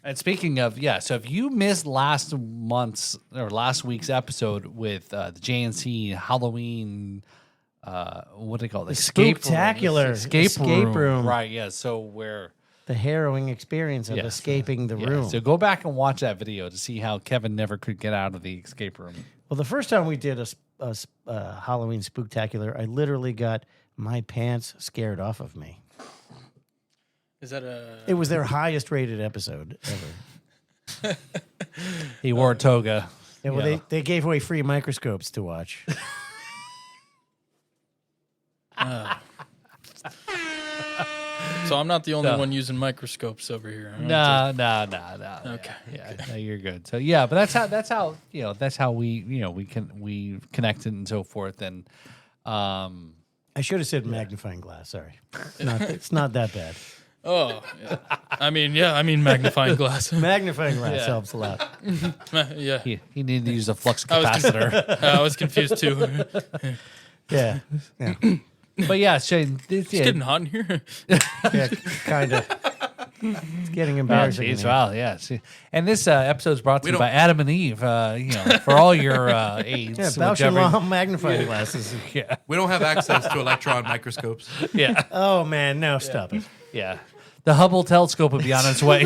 And speaking of, so if you missed last week's episode with the JNC Halloween, what do they call it? Spooktacular escape room. Right, yeah. So where The harrowing experience of escaping the room. So go back and watch that video to see how Kevin never could get out of the escape room. Well, the first time we did a Halloween spooktacular, I literally got my pants scared off of me. Is that a? It was their highest rated episode ever. He wore a toga. Yeah, well, Yeah. they gave away free microscopes to watch. So I'm not the only No. one using microscopes over here. I don't No. Okay. Yeah, no, you're good. So yeah, but that's how we connected and so forth. And I should have said magnifying glass. Sorry, it's not that bad. Oh, yeah. I mean magnifying glass. Magnifying glass helps a lot. Yeah. he needed to use a flux I was capacitor. I was confused too. Yeah, But yeah, Shane, It's getting hot in here. yeah, kind of. It's getting Oh, embarrassing. geez, in here. wow, yeah. See, and this episode is brought to We you don't- by Adam and Eve. For all your aids, Yeah, Bausch and whichever- Lomb magnifying glasses. Yeah, We don't have access to electron microscopes. yeah, Oh man, no, stop it. yeah. The Hubble telescope will be on its way.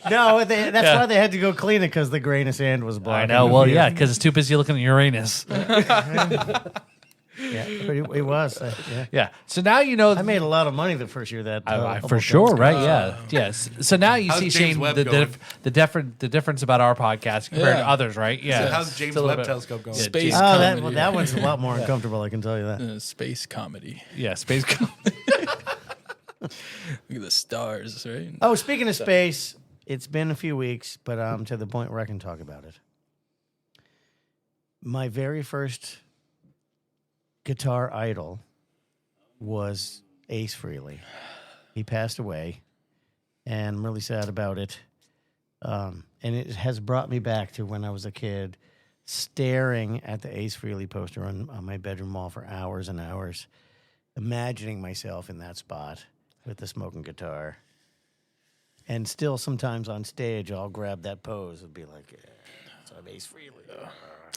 No, that's why they had to go clean it because the grain of sand was I blocking. know. the Well, view. yeah, because it's too busy looking at Uranus. Yeah, but it was. Yeah. Yeah. So now you know. I made a lot of money the first year that. For sure, right? Yeah, yes. So now you How's see, James Shane, Webb the going? difference about our podcast compared Yeah. to others, right? Yeah. So how's James It's a little Webb bit- telescope going? Space Oh, comedy. that one's a lot more uncomfortable. I can tell you that. Space comedy. Yeah, space. Look at the stars, right? Oh, speaking of space, it's been a few weeks, but I'm to the point where I can talk about it. My very first guitar idol was Ace Frehley. He passed away, and I'm really sad about it. And it has brought me back to when I was a kid, staring at the Ace Frehley poster on my bedroom wall for hours and hours, imagining myself in that spot with the smoking guitar. And still sometimes on stage, I'll grab that pose and be like, yeah, so I'm Ace Frehley.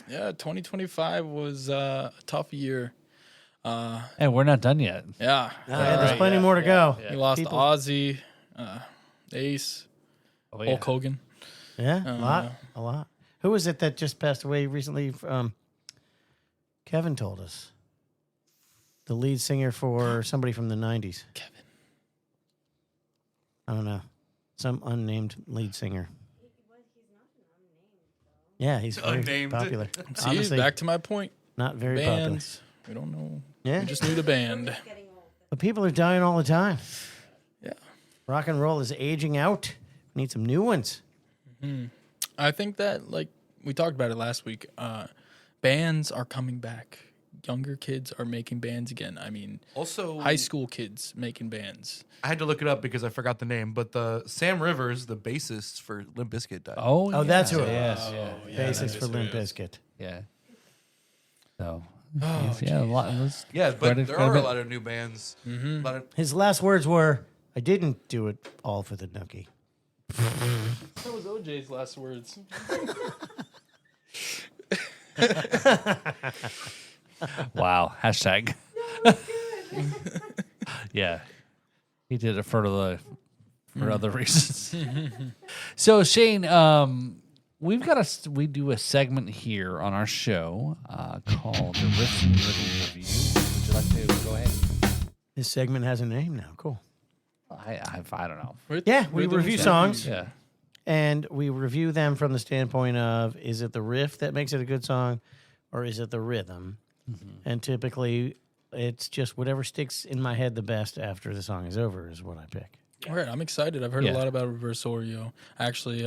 Yeah, 2025 was a tough year. And we're not done yet. Yeah. There's plenty more to go. We lost People- Ozzy, Ace, Oh, yeah. Hulk Hogan. Yeah, a lot. Who was it that just passed away recently? Kevin told us. The lead singer for somebody from the 90s. Kevin. I don't know. Some unnamed lead singer. Yeah, he's very Unnamed. popular. See, Honestly, back to my point. not very Bands. We don't know. Yeah. We just knew the band. Getting old. popular. But people are dying all the time. Yeah. Rock and roll is aging out. We need some new ones. I think that, like, we talked about it last week. Bands are coming back. Younger kids are making bands again. I mean, Also, high school kids making bands. I had to look it up because I forgot the name, but the Sam Rivers, the bassist for Limp Bizkit, died. Oh, Oh, that's who it yeah. was. Yeah, Bassist for Limp Bizkit. Yeah. So, yeah, a lot. Yeah, but quite a- there quite a are a bit. lot of new bands. A lot of, His last words were, I didn't do it all for the nookie. That was OJ's last words. Wow. Hashtag. Yeah. He did it for other reasons. So Shane, we do a segment here on our show called the Riffs and Rhythm Review. Would you like to go ahead? This segment has a name now. Cool. I don't know. Yeah, we review songs. Yeah. And we review them from the standpoint of, is it the riff that makes it a good song, or is it the rhythm? And typically, it's just whatever sticks in my head the best after the song is over is what I pick. All right, I'm excited. I've heard Yeah. a lot about Reverse Oreo. Actually,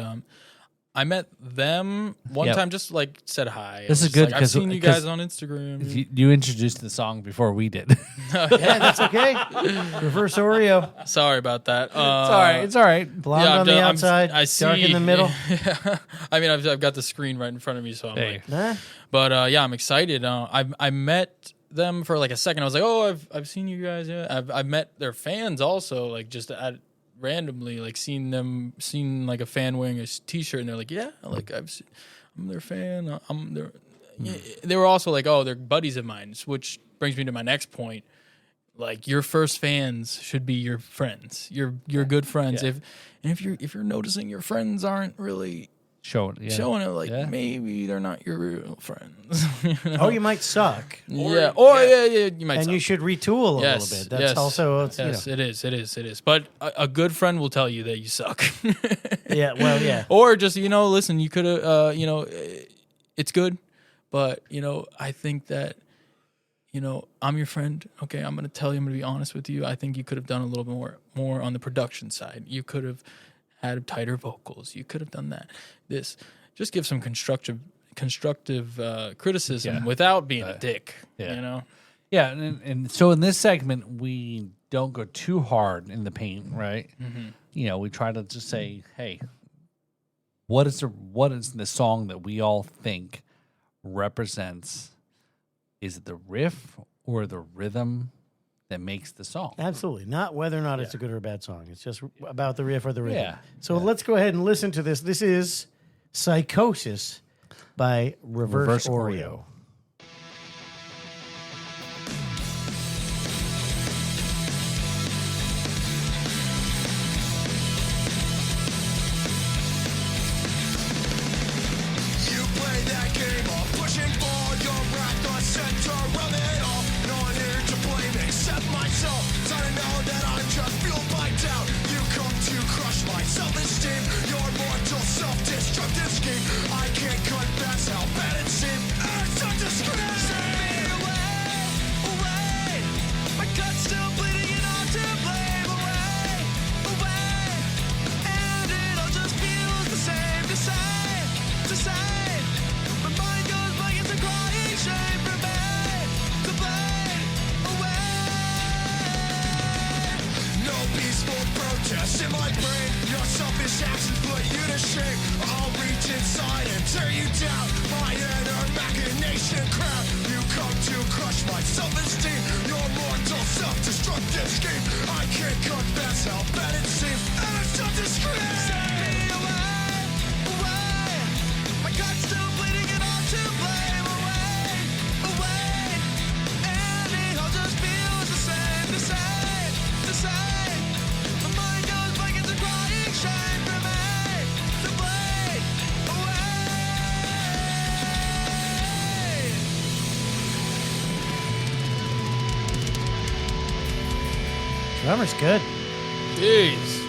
I met them one Yep. time, just like said hi. This I is was good like, I've 'cause- seen you 'cause guys on Instagram. You introduced the song before we did. Yeah, that's okay. Reverse Oreo. Sorry about that. It's all right. It's all right. Blonde on the outside, dark in the middle. Yeah. I mean, I've got the screen right in front of me, so I'm Hey. like, Huh? but yeah, I'm excited. I met them for like a second. I was like, oh, I've seen you guys. Yeah, I've met their fans also, like just at randomly, like seen like a fan wearing a T-shirt, and they're like, yeah, like I'm their fan. I'm their. They were also like, oh, they're buddies of mine, which brings me to my next point. Like, your first fans should be your friends, your good friends. Yeah. If you're noticing your friends aren't really showing showing it like Yeah. maybe they're not your real friends. You know? Oh, you might suck, yeah, you might. and suck. you should retool a little bit. That's also yes, it is. But a good friend will tell you that you suck. yeah. Well, yeah. Or just listen, you could have it's good, but I think that I'm your friend. Okay, I'm gonna tell you. I'm gonna be honest with you. I think you could have done a little more on the production side. You could have had tighter vocals. You could have done that. Just give some constructive criticism without being a dick. Yeah. Yeah, and so in this segment, we don't go too hard in the paint, right? Mm-hmm. We try to just say, hey, what is the song that we all think represents? Is it the riff or the rhythm that makes the song? Absolutely. Not whether or not it's a good or a bad song. It's just about the riff or the rhythm. Yeah. So let's go ahead and listen to this. This is Psychosis by Reverse Oreo. In my brain, your selfish actions put you to shame. I'll reach inside and tear you down. My inner machination crown. You come to crush my self-esteem. Your mortal self-destructive scheme. I can't confess how bad it seems, and I start to scream. Send me away, away. My gut's still bleeding and I'm to blame. Away, away. And it all just feels the same, the same, the same. Drummer's good. Jeez.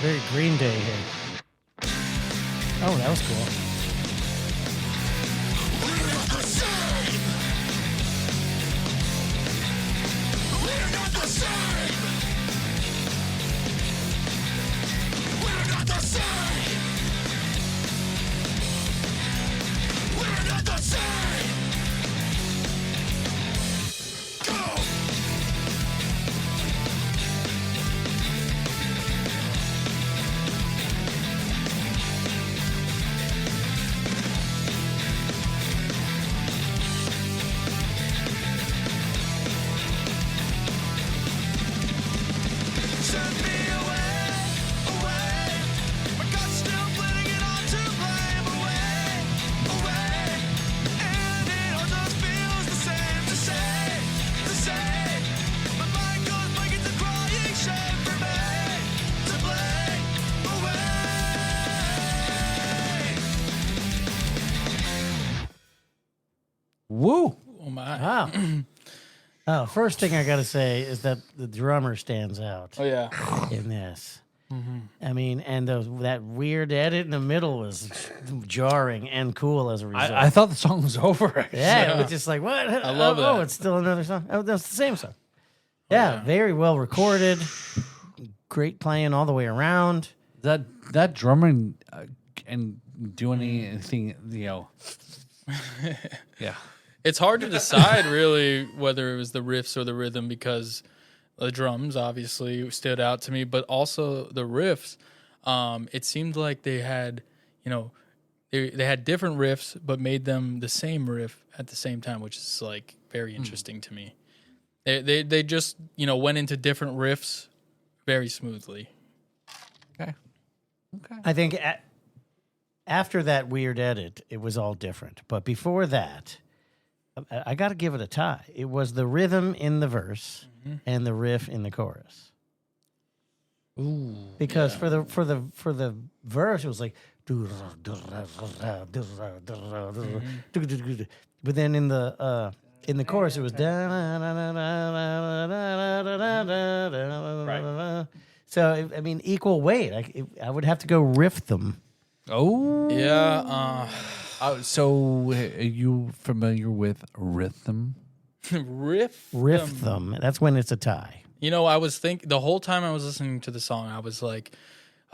Very Green Day here. Oh, that was cool. Woo! Oh my. Wow. Oh, first thing I got to say is that the drummer stands out Oh yeah. in this. I mean, and that weird edit in the middle was jarring and cool as a result. I thought the song was over. Yeah, it was just like, what? I love Oh, that. it's still another song. Oh, that's the same song. Yeah, very well recorded. Great playing all the way around. That drumming and doing anything, yeah. It's hard to decide really whether it was the riffs or the rhythm because the drums obviously stood out to me, but also the riffs. It seemed like they had, they had different riffs, but made them the same riff at the same time, which is like very interesting to me. They just went into different riffs very smoothly. Okay. I think after that weird edit, it was all different. But before that, I got to give it a tie. It was the rhythm in the verse and the riff in the chorus. Ooh. because for the verse it was like, but then in the chorus it was so I mean equal weight. I would have to go riff them. Oh. Yeah. So are you familiar with rhythm? Riff Them. That's when it's a tie. You know, I was the whole time I was listening to the song, I was like,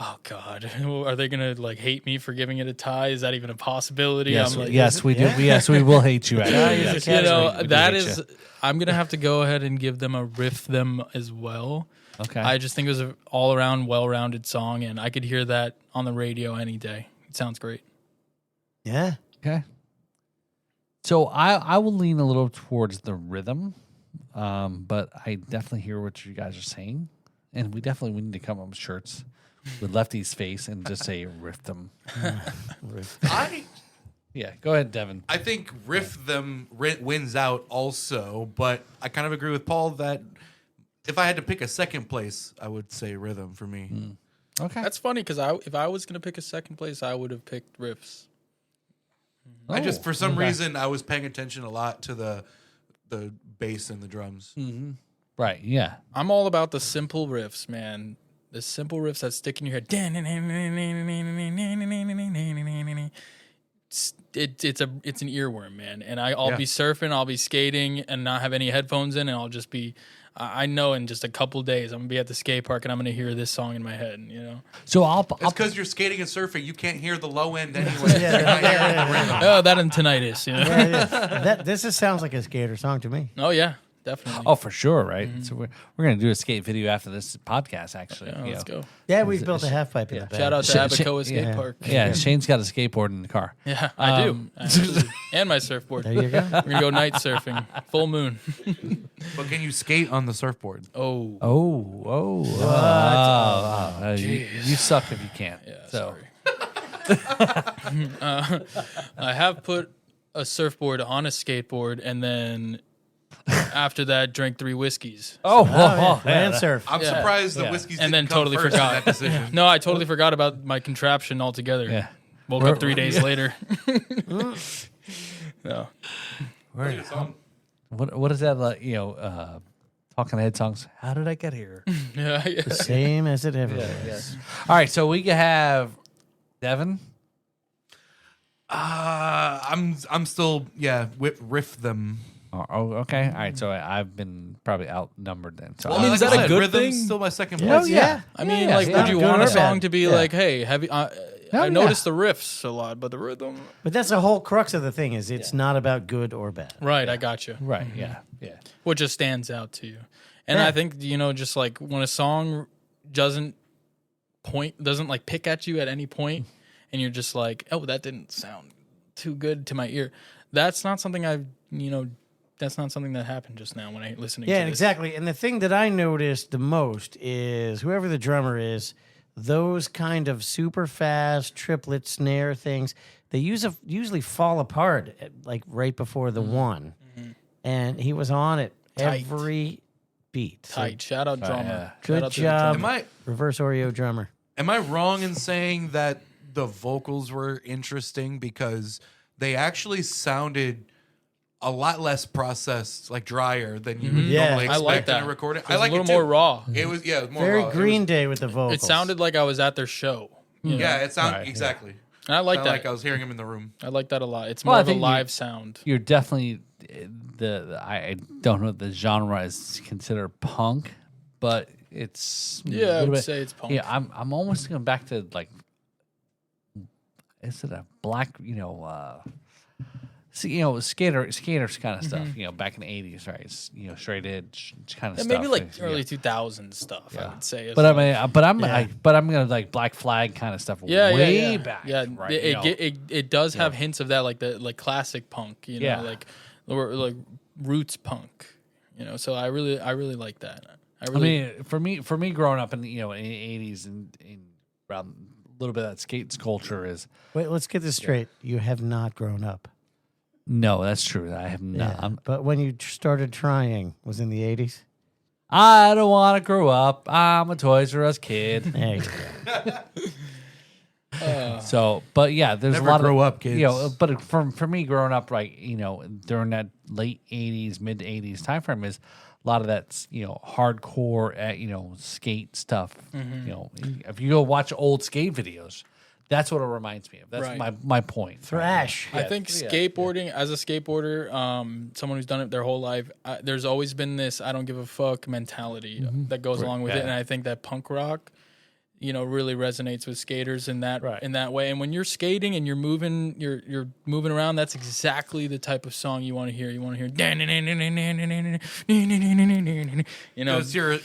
"Oh God, are they gonna like hate me for giving it a tie? Is that even a possibility?" Yes, I'm like, yes, we do. Yes, we will hate you. Actually, Yeah, yes. You know, We do that hate is. you. I'm gonna have to go ahead and give them a riff them as well. Okay. I just think it was an all around well-rounded song, and I could hear that on the radio any day. It sounds great. Yeah. Okay. So I will lean a little towards the rhythm, but I definitely hear what you guys are saying, and we need to come up with shirts with Lefty's face and just say riff them. Yeah, go ahead, Devin. I think riff them wins out also, but I kind of agree with Paul that if I had to pick a second place, I would say rhythm for me. Okay. That's funny because if I was gonna pick a second place, I would have picked Riffs. I just for some reason I was paying attention a lot to the bass and the drums. Right. Yeah. I'm all about the simple riffs, man. The simple riffs that stick in your head. It's an earworm, man. And I'll be surfing, I'll be skating, and not have any headphones in, and I'll just be. I know in just a couple days I'm gonna be at the skate park and I'm gonna hear this song in my head. You know. So I'll It's because you're skating and surfing, you can't hear the low end anyway. You're not hearing the rhythm. Oh, that and tinnitus. You know? Yeah, this just sounds like a skater song to me. Oh yeah, definitely. Oh, for sure, right? So we're gonna do a skate video after this podcast. Actually, Yeah, let's go. Yeah, we've built a half pipe in the back. Shout out to Abacoa Skate Park. Yeah, Shane's got a skateboard in the car. Yeah, I do. Actually. And my surfboard. There you go. We're gonna go night surfing. Full moon. But can you skate on the surfboard? Oh. You suck if you can't. Yeah, so. sorry. I have put a surfboard on a skateboard and then after that drank 3 whiskeys. Land surf. I'm Yeah. surprised the Yeah. whiskeys And then didn't come totally first forgot. in that decision. No, I totally forgot about my contraption altogether. Yeah. Woke up 3 days later. No. What is that like? Talking Head songs. How did I get here? Yeah, yeah. Same as it ever was. All right, so we can have Devin. I'm still riff them. Oh, okay. All right, so I've been probably outnumbered then. So I mean, is that a good rhythm's thing? Still my second Yeah. place. Yeah. I mean, Yeah, like, yeah. would you Good want or a song bad? to be Yeah. like, hey, have you, I yeah. noticed the riffs a lot, but the rhythm. But that's the whole crux of the thing is it's not about good or bad. Right, I got you. right, yeah. What just stands out to you. And Yeah. I think, just like when a song doesn't like pick at you at any point and you're just like, oh, that didn't sound too good to my ear. That's not something that's not something that happened just now when I listening to Yeah, this. exactly. And the thing that I noticed the most is whoever the drummer is, those kind of super fast triplet snare things, they usually fall apart like right before the one. And he was on it Tight. every beat. So Tight. Shout out drummer. yeah. Shout Good out to the job. drummer. Reverse Oreo drummer. Am I wrong in saying that the vocals were interesting because they actually sounded a lot less processed, like drier than you would Yeah. normally I expect like in that. a recording? It I was like a little it too. more raw. It was more Very raw. It Green was- Day with the vocals. It sounded like I was at their show. you know? Yeah, it sounded Right, exactly. And I like Sounded that. like I was hearing him in the room. I like that a lot. It's Well, more I of a think live sound. You're definitely I don't know if the genre is considered punk, but it's a Yeah, I little would bit- say it's punk. Yeah, I'm almost going back to like, is it a black? Skaters kind of stuff. Back in the '80s, right? It's, straight edge kind of And stuff. maybe like yeah. early 2000s stuff, I Yeah. would say. as But I well. mean, but I'm gonna like Black Flag kind of stuff. way back. Yeah, right? it does have hints of that, like the classic punk, Yeah. like roots punk, So I really like that. I mean, for me, growing up in the '80s and around a little bit of that skate culture is Wait, let's get this straight. You have not grown up. no, that's true. I have not. But when you started trying, was in the 80s? I don't want to grow up. I'm a Toys R Us kid. There you go. So, but yeah, there's Never a lot grow of up, kids. You know, but for me growing up, right, you know, during that late '80s, mid '80s time frame, is a lot of that, you know, hardcore, you know, skate stuff. You know, if you go watch old skate videos, that's what it reminds me of. That's Right. my point. Thrash. I think skateboarding, as a skateboarder, someone who's done it their whole life, there's always been this "I don't give a fuck" mentality that goes along with it, and I think that punk rock, you know, really resonates with skaters in that way. And when you're skating and you're moving around, that's exactly the type of song you want to hear. You want to hear, you know, It's your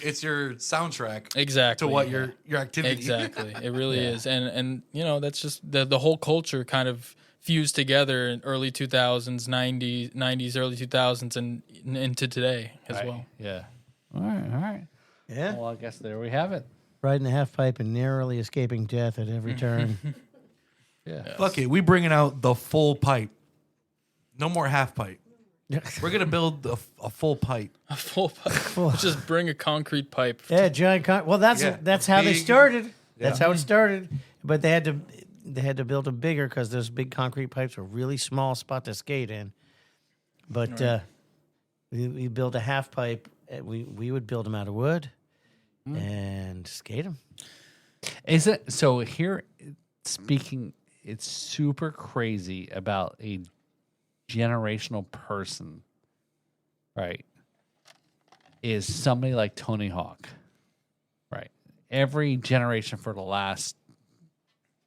soundtrack exactly to what your activity. Exactly, it really is, and you know, that's just the whole culture kind of fused together in early 2000s, 90s, early 2000s, and into today as well. Yeah. All right. Yeah. Well, I guess there we have it. Riding the half pipe and narrowly escaping death at every turn. Yeah. Fuck it, we bringing out the full pipe. No more half pipe. We're gonna build a full pipe. A full pipe. Just bring a concrete pipe. Yeah, giant. Well, that's Yeah, that's how they big- started. That's Yeah. how it started. But they had to build them bigger because those big concrete pipes were really small spot to skate in. But we built a half pipe. We would build them out of wood and skate them. Is it so here speaking it's super crazy about a generational person, right? Is somebody like Tony Hawk. Right. Every generation for the last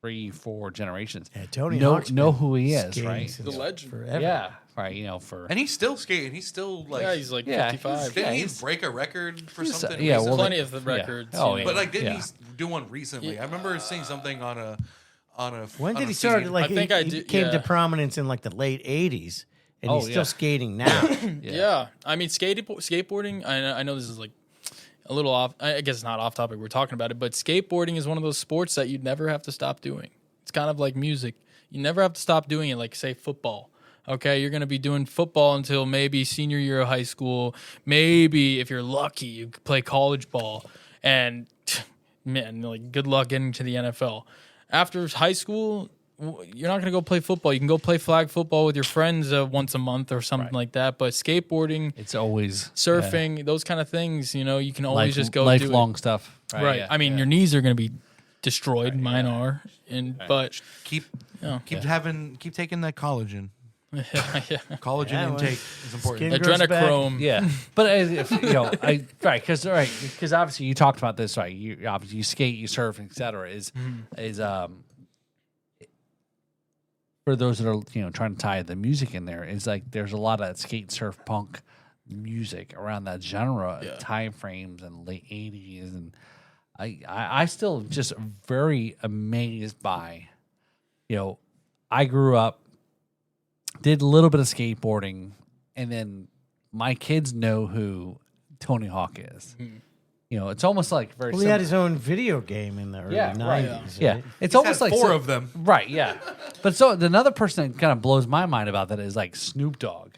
3-4 generations. Yeah, Tony know Hawk's know been who he is, skating right? since The legend. forever. Yeah. Right, you know, for And he's still skating. He's still like. Yeah, he's like Yeah, 55. Didn't he he's- break a record for something? yeah, There's well, plenty of the records. Oh, you know. But like, didn't Yeah. he do one recently? I remember seeing something on a. When on did a he start? feed. Like I think he came to yeah. prominence in like the late '80s, and he's Oh, still yeah. skating now. Yeah. I mean, skateboarding, I know this is like a little off, I guess it's not off topic, we're talking about it, but skateboarding is one of those sports that you'd never have to stop doing. It's kind of like music. You never have to stop doing it, like, say, football. Okay, you're going to be doing football until maybe senior year of high school. Maybe, if you're lucky, you could play college ball. And, man, like, good luck getting to the NFL. After high school, you're not going to go play football. You can go play flag football with your friends once a month or something like that. But skateboarding, it's always surfing, those kind of things, you know, you can always just go lifelong do stuff. it. Right. yeah, I mean, yeah. your knees are going to be destroyed. Mine are. But Keep Yeah. keep taking that collagen. yeah. Collagen Yeah, well, intake is important. skin- grows back. Adrenochrome. Yeah, but if, you know, because obviously you talked about this, right? You obviously you skate, you surf, etc. Is for those that are, you know, trying to tie the music in there, is like there's a lot of skate, surf, punk music around that genre, time frames and late '80s, and I still just very amazed by, you know, I grew up, did a little bit of skateboarding, and then my kids know who Tony Hawk is. You know, it's almost like very. Well, he had his own video game in the early Yeah, right. '90s. Yeah, right? it's He's almost had like four of them. Right, yeah. But so another person that kind of blows my mind about that is like Snoop Dogg.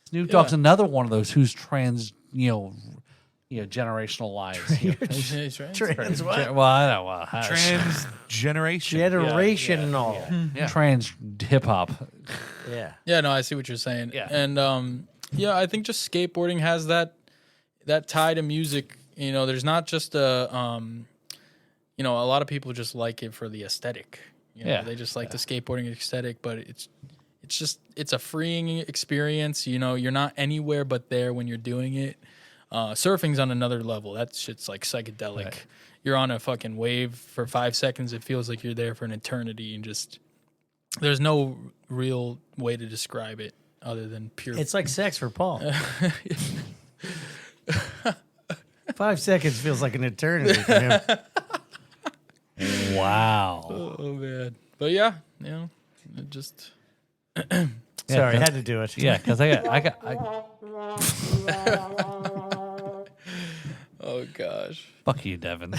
Snoop Dogg's another one of those who's generational lives. You know, That's right. Trans what? well, I know. Well, Transgeneration. Generational. trans hip hop. Yeah. Yeah, no, I see what you're saying. Yeah. And I think just skateboarding has that tie to music. You know, there's not just a lot of people just like it for the aesthetic. You know, Yeah. they just like the skateboarding aesthetic, but it's a freeing experience. You know, you're not anywhere but there when you're doing it. Surfing's on another level. That shit's like psychedelic. Right. You're on a fucking wave for 5 seconds. It feels like you're there for an eternity, and just there's no real way to describe it other than pure. It's like sex for Paul. 5 seconds feels like an eternity for him. Wow. oh man, but yeah, you know, it just Sorry, I had to do it. Yeah, because I oh gosh. fuck you, Devin.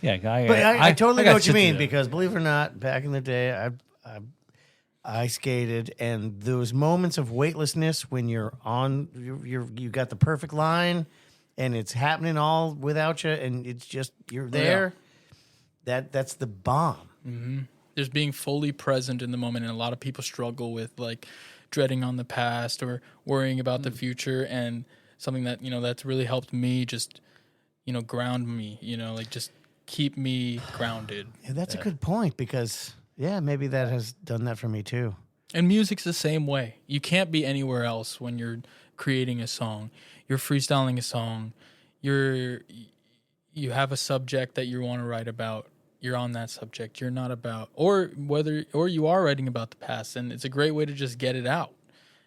Yeah, But I totally know got what you shit to mean, do. because believe it or not, back in the day, I I skated, and those moments of weightlessness when you're on, you got the perfect line, and it's happening all without you, and it's just you're there. That's the bomb. Just being fully present in the moment, and a lot of people struggle with like dreading on the past or worrying about the future, and something that that's really helped me just ground me, like just keep me grounded. Yeah, that's a good point, because maybe that has done that for me too. And music's the same way. You can't be anywhere else when you're creating a song. You're freestyling a song. You have a subject that you want to write about. You're on that subject. You're not about, or you are writing about the past, and it's a great way to just get it out.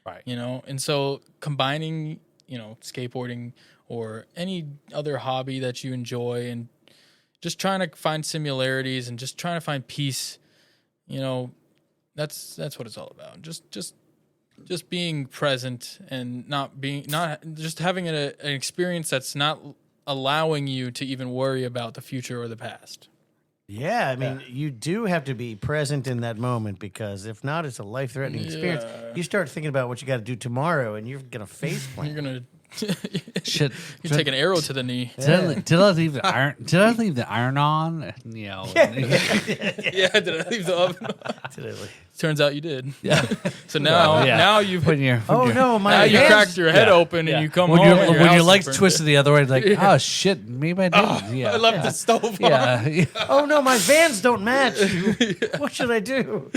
Right. And so combining, skateboarding or any other hobby that you enjoy, and just trying to find similarities and just trying to find peace, that's what it's all about. Just being present and not just having an experience that's not allowing you to even worry about the future or the past. Yeah, I mean, you do have to be present in that moment, because if not, it's a life-threatening experience. You start thinking about what you got to do tomorrow, and you're gonna face plant. You're gonna Shit. you take an arrow to the knee. Did I leave the iron? Did I leave the iron on? Yeah, did I leave the oven? Turns out you did. Yeah. So now you've When you're, no, my now you hands- cracked your head open and you come when home your and when your house legs is twisted the other way, like, oh shit, maybe I didn't. Yeah. I left the stove on. Yeah. Oh no, my Vans don't match. What should I do?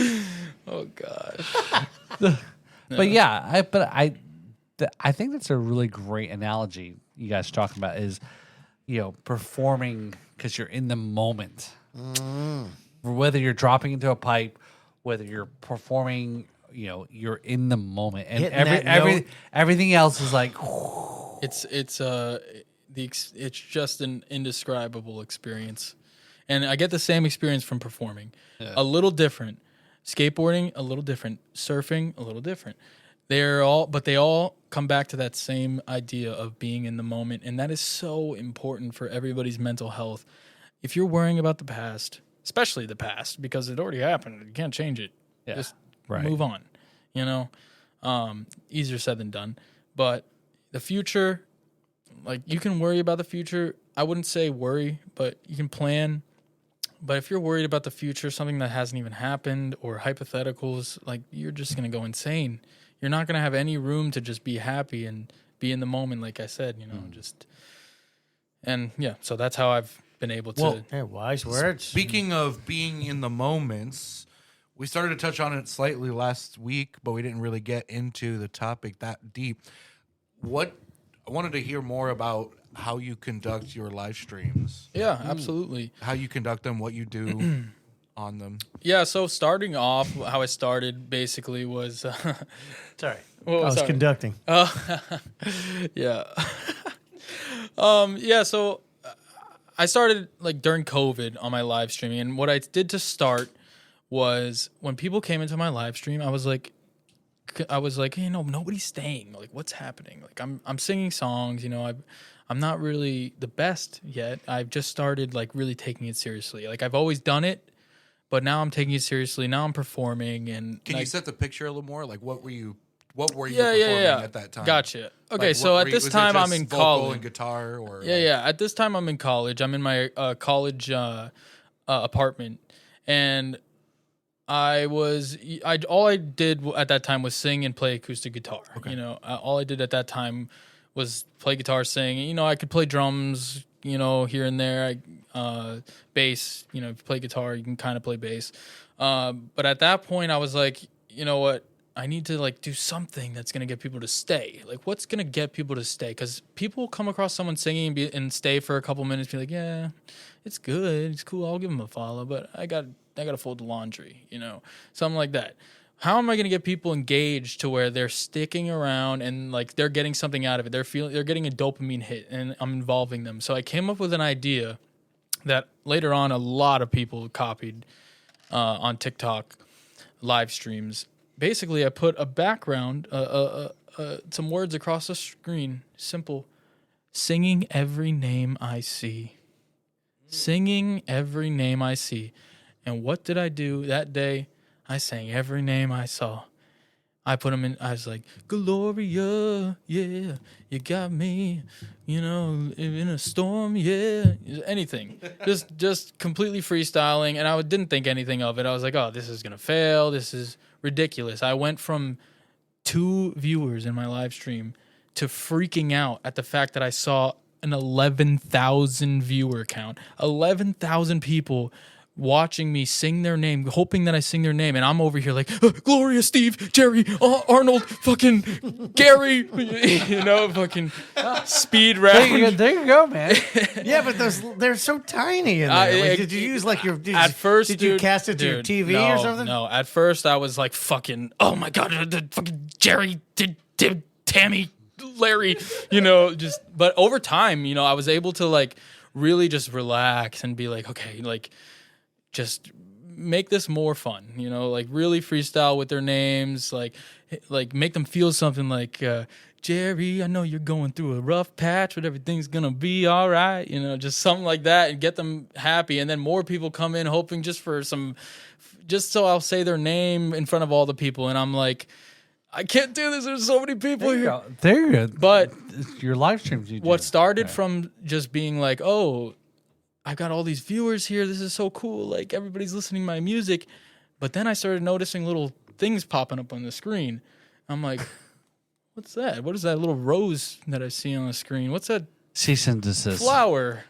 Oh god. But I think that's a really great analogy you guys are talking about, is performing because you're in the moment. Whether you're dropping into a pipe, whether you're performing, you're in the moment, and Hitting that note. everything else is like It's just an indescribable experience. And I get the same experience from performing. A little different. Skateboarding, a little different. Surfing, a little different. They all come back to that same idea of being in the moment, and that is so important for everybody's mental health. If you're worrying about the past, especially the past, because it already happened, you can't change it. Yeah, just right. move on. Easier said than done. But the future, like, you can worry about the future. I wouldn't say worry, but you can plan. But if you're worried about the future, something that hasn't even happened, or hypotheticals, like, you're just going to go insane. You're not going to have any room to just be happy and be in the moment, like I said, so that's how I've been able to. Well, wise words. Speaking of being in the moments, we started to touch on it slightly last week, but we didn't really get into the topic that deep. I wanted to hear more about how you conduct your live streams. Yeah, absolutely. How you conduct them, what you do on them. Yeah, so starting off, how I started basically was... Sorry. I I was conducting. Yeah. So I started like during COVID on my live streaming, and what I did to start was when people came into my live stream, I was like, hey, no, nobody's staying. Like, what's happening? Like, I'm singing songs, I'm not really the best yet. I've just started like really taking it seriously. Like, I've always done it, but now I'm taking it seriously. Now I'm performing, and Can like, you set the picture a little more? Like, what were you performing at that time? Gotcha. Okay, Like, so what at were this was it time I'm just in vocal college. and guitar, or At this time I'm in college. I'm in my college apartment, and all I did at that time was sing and play acoustic guitar. Okay. All I did at that time was play guitar, sing. I could play drums, here and there. Bass. If you play guitar, you can kind of play bass. But at that point, I was like, you know what? I need to like do something that's gonna get people to stay. Like, what's gonna get people to stay? Because people come across someone singing and stay for a couple minutes, be like, yeah, it's good, it's cool, I'll give them a follow, but I gotta fold the laundry, something like that. How am I gonna get people engaged to where they're sticking around and like they're getting something out of it? They're getting a dopamine hit, and I'm involving them. So I came up with an idea that later on a lot of people copied on TikTok live streams. Basically, I put a background, some words across the screen, simple, singing every name I see. Singing every name I see. And what did I do that day? I sang every name I saw. I put them in. I was like, Gloria, yeah, you got me. You know, in a storm, yeah, anything. just completely freestyling, and I didn't think anything of it. I was like, oh, this is gonna fail. This is ridiculous. I went from 2 viewers in my live stream to freaking out at the fact that I saw an 11,000 viewer count. 11,000 people watching me sing their name, hoping that I sing their name, and I'm over here like, Gloria, Steve, Jerry, Arnold, fucking Gary, fucking speed round. There you go, man. Yeah, but they're so tiny in there. Like, did you use like your at first? Did you dude, cast it to your TV no, or something? No, at first I was like, fucking, oh my god, the fucking Jerry, Tammy, Larry, but over time, I was able to like really just relax and be like, okay, like, just make this more fun, like really freestyle with their names, like make them feel something like, Jerry, I know you're going through a rough patch, but everything's gonna be all right, just something like that, and get them happy. And then more people come in hoping just so I'll say their name in front of all the people, and I'm like, I can't do this. There's so many people here. There you go. But your live streams, you do. What started from just being like, oh, I've got all these viewers here. This is so cool. Like, everybody's listening to my music. But then I started noticing little things popping up on the screen. I'm like, what's that? What is that little rose that I see on the screen? What's that cease and desist flower?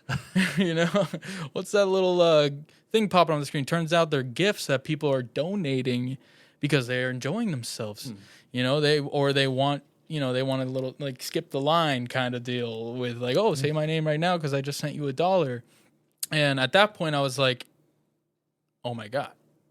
What's that little thing popping on the screen? Turns out they're gifts that people are donating because they're enjoying themselves. They want a little like skip the line kind of deal with like, oh, say my name right now because I just sent you $1. And at that point, I was like, oh, my God.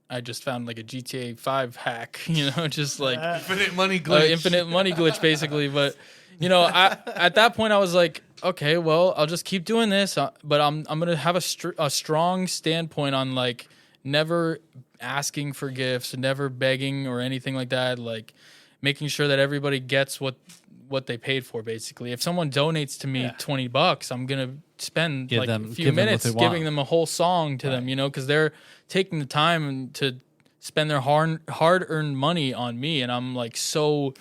I just found like a GTA 5 hack, just like infinite money glitch. Basically. But, at that point, I was like, okay, well, I'll just keep doing this. But I'm going to have a strong standpoint on like never asking for gifts, never begging or anything like that. Like making sure that everybody gets what they paid for, basically. If someone donates to me $20, I'm going to spend a few minutes giving them a whole song to them, because they're taking the time to spend their hard-earned money on me. And I'm like, so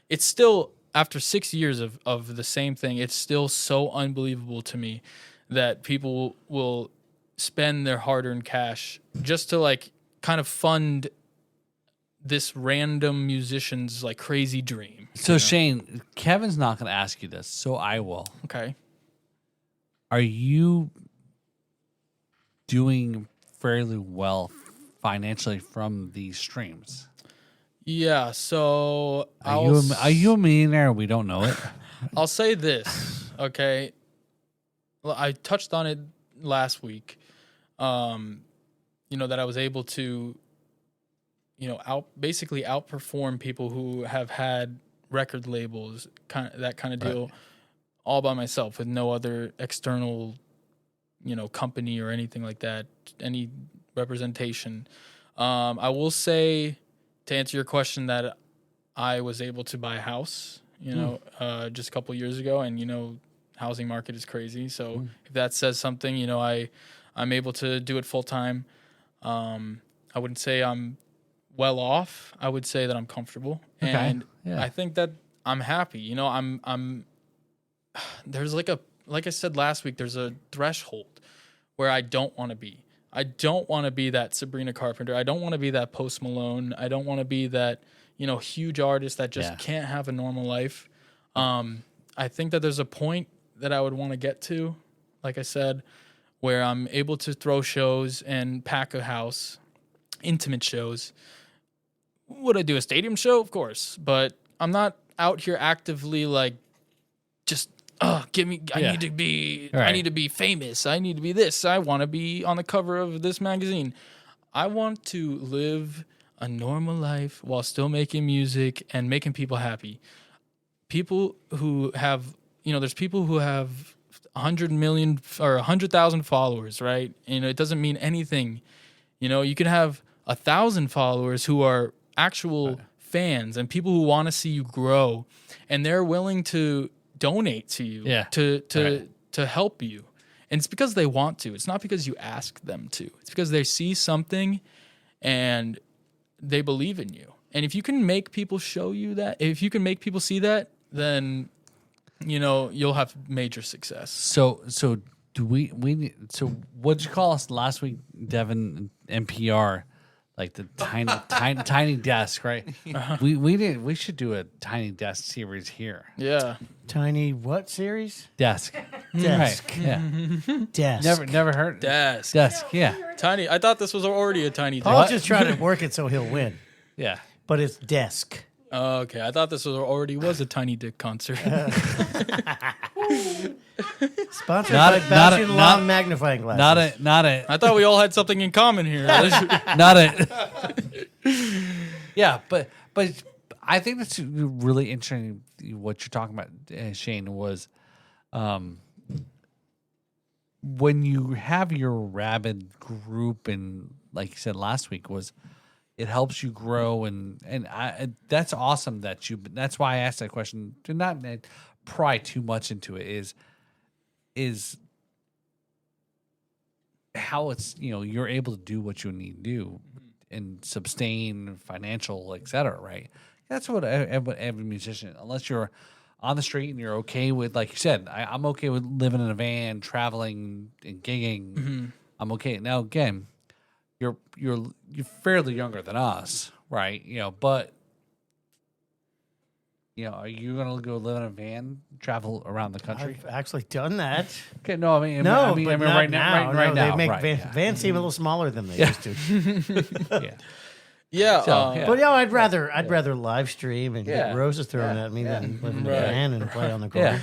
it's still, after 6 years of the same thing, it's still so unbelievable to me that people will spend their hard-earned cash just to like kind of fund this random musician's like crazy dream. So Shane, Kevin's not going to ask you this, so I will. Okay. Are you doing fairly well financially from these streams? Yeah. So are you a millionaire? We don't know it. I'll say this. Okay. Well, I touched on it last week. That I was able to, basically outperform people who have had record labels, that kind of deal, all by myself with no other external, company or anything like that, any representation. I will say, to answer your question, that I was able to buy a house, just a couple years ago, and housing market is crazy. So if that says something, I'm able to do it full time. I wouldn't say I'm well off. I would say that I'm comfortable, and I think that I'm happy. I'm there's like I said last week, there's a threshold where I don't want to be. I don't want to be that Sabrina Carpenter. I don't want to be that Post Malone. I don't want to be that huge artist that just can't have a normal life. I think that there's a point that I would want to get to, like I said, where I'm able to throw shows and pack a house, intimate shows. Would I do a stadium show? Of course. But I'm not out here actively like just, I need to be famous. I need to be this. I want to be on the cover of this magazine. I want to live a normal life while still making music and making people happy. People who have, there's people who have 100 million or 100,000 followers, right? It doesn't mean anything. You can have 1,000 followers who are actual fans and people who want to see you grow, and they're willing to donate to you to help you. And it's because they want to. It's not because you ask them to. It's because they see something and they believe in you. And if you can make people show you that, if you can make people see that, then you'll have major success. So do we need, so what'd you call us last week, Devin, NPR? Like the tiny desk, right? We should do a tiny desk series here. Yeah. Tiny what series? Desk. Desk. Right. Yeah. Desk. Never heard. Desk. Desk. Yeah. Tiny. I thought this was already a tiny Paul's desk. just trying to work it so he'll win. Yeah. But it's desk. Oh, okay. I thought this was a tiny dick concert. Sponsored Not by a- not a- Bausch and not- Lomb magnifying glasses. Not a I thought we all had something in common here. not a yeah, but I think that's really interesting what you're talking about, Shane, was when you have your rabid group, and like you said last week, was it helps you grow, and that's awesome that's why I asked that question. Do not pry too much into it, is how it's, you're able to do what you need to do and sustain financial, et cetera, right? That's what every musician, unless you're on the street and you're okay with, like you said, I'm okay with living in a van, traveling and gigging. I'm okay. Now, again, you're fairly younger than us, right? But are you gonna go live in a van, travel around the country? I've actually done that. Okay, no, I mean, No, I mean, but not right now. now, right now, They make right, vans seem a little smaller than they used to. yeah. Yeah. So, yeah. But I'd rather live stream and Yeah. get roses thrown at me than live in a Right. van and play on the Yeah. corner.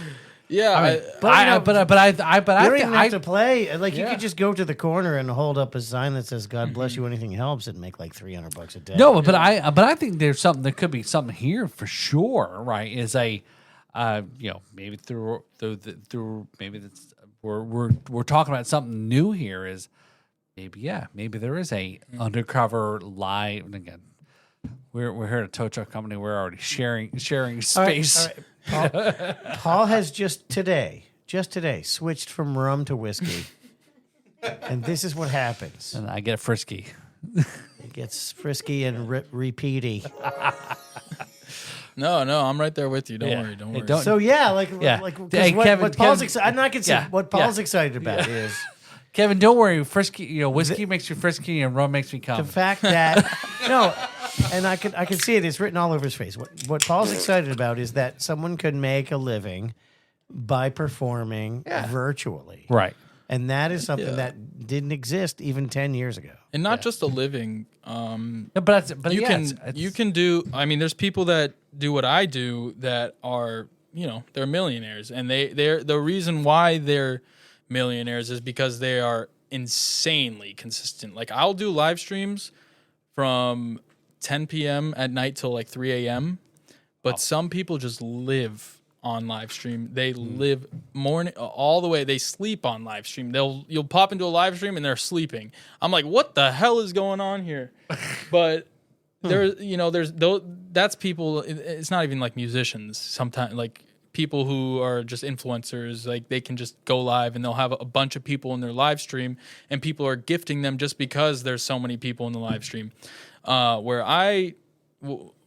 yeah. But I you don't even have I to play. Like you Yeah. could just go to the corner and hold up a sign that says "God bless you, anything helps," and make like $300 a day. no, but I think there could be something here for sure, right? Is maybe through maybe that's we're talking about something new here. Is maybe there is a undercover live, and again, we're here at a tow truck company. We're already sharing space. All right. Paul has just today switched from rum to whiskey, and this is what happens. And I get frisky. It gets frisky and repeaty. No, I'm right there with you. Don't Yeah. worry. Don't Hey, worry. don't- So yeah, Yeah. 'cause Hey, what Paul's Kevin- I'm not concerned. Yeah. What Paul's Yeah. excited about is Kevin, don't worry. Frisky, whiskey makes you frisky, and rum makes me the come. fact that no, and I can see it. It's written all over his face. What Paul's excited about is that someone could make a living by performing virtually, Right. and that is something that didn't exist even 10 years ago. And not just a living. No, but You yeah, can it's- you can do. I mean, there's people that do what I do that are they're millionaires, and they're the reason why they're millionaires is because they are insanely consistent. Like I'll do live streams from 10 p.m. at night till like 3 a.m. But some people just live on live stream. They live morning all the way. They sleep on live stream. You'll pop into a live stream and they're sleeping. I'm like, what the hell is going on here? But that's people. It's not even like musicians. Sometimes like people who are just influencers, like they can just go live and they'll have a bunch of people in their live stream, and people are gifting them just because there's so many people in the live stream.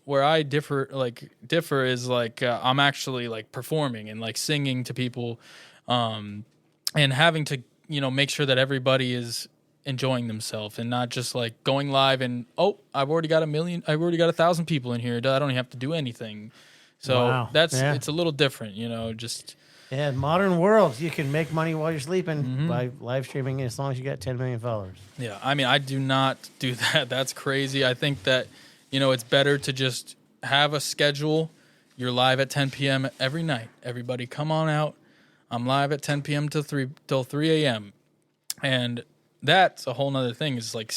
Where I differ is like I'm actually like performing and like singing to people, and having to make sure that everybody is enjoying themselves and not just like going live and I've already got 1,000 people in here. I don't even have to do anything. So Wow. it's a little different, just. Yeah, modern world, you can make money while you're sleeping by live streaming as long as you got 10 million followers. Yeah, I mean, I do not do that. That's crazy. I think that, it's better to just have a schedule. You're live at 10 p.m. every night. Everybody come on out. I'm live at 10 p.m. till 3 a.m. And that's a whole nother thing. Is like,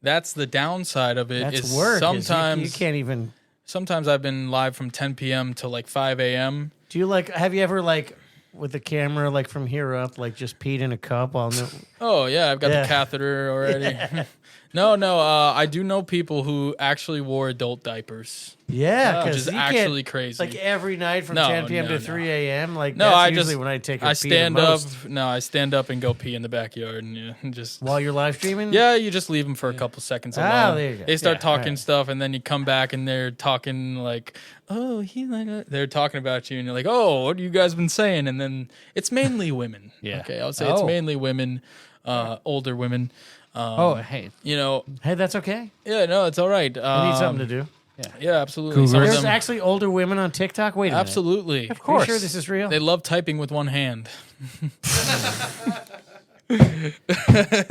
that's the downside of it. That's is work. Sometimes You can't even. Sometimes I've been live from 10 p.m. till like 5 a.m. Do you have you ever with the camera from here up just peed in a cup on the? Oh yeah, I've got Yeah. the catheter already. No. I do know people who actually wore adult diapers. Yeah, Which because is actually crazy. Like every night from No, 10 p.m. no, to no. 3 a.m. Like No, that's I usually just when I take a I pee stand the up. most. No, I stand up and go pee in the backyard and just. While you're live streaming. Yeah, you just leave them for a couple seconds alone. Oh, there you go. They start Yeah, talking right. stuff, and then you come back and they're talking like, "Oh, he like." They're talking about you, and you're like, "Oh, what have you guys been saying?" And then it's mainly women. Yeah. Okay, I would say it's Oh. mainly women, older women. Hey. You know, Hey, that's okay. yeah, no, it's all right. I need something to do. Yeah, absolutely. Cougars. Some of There's them- actually older women on TikTok. Wait a minute. absolutely. Of course. Are you sure this is real? They love typing with one hand.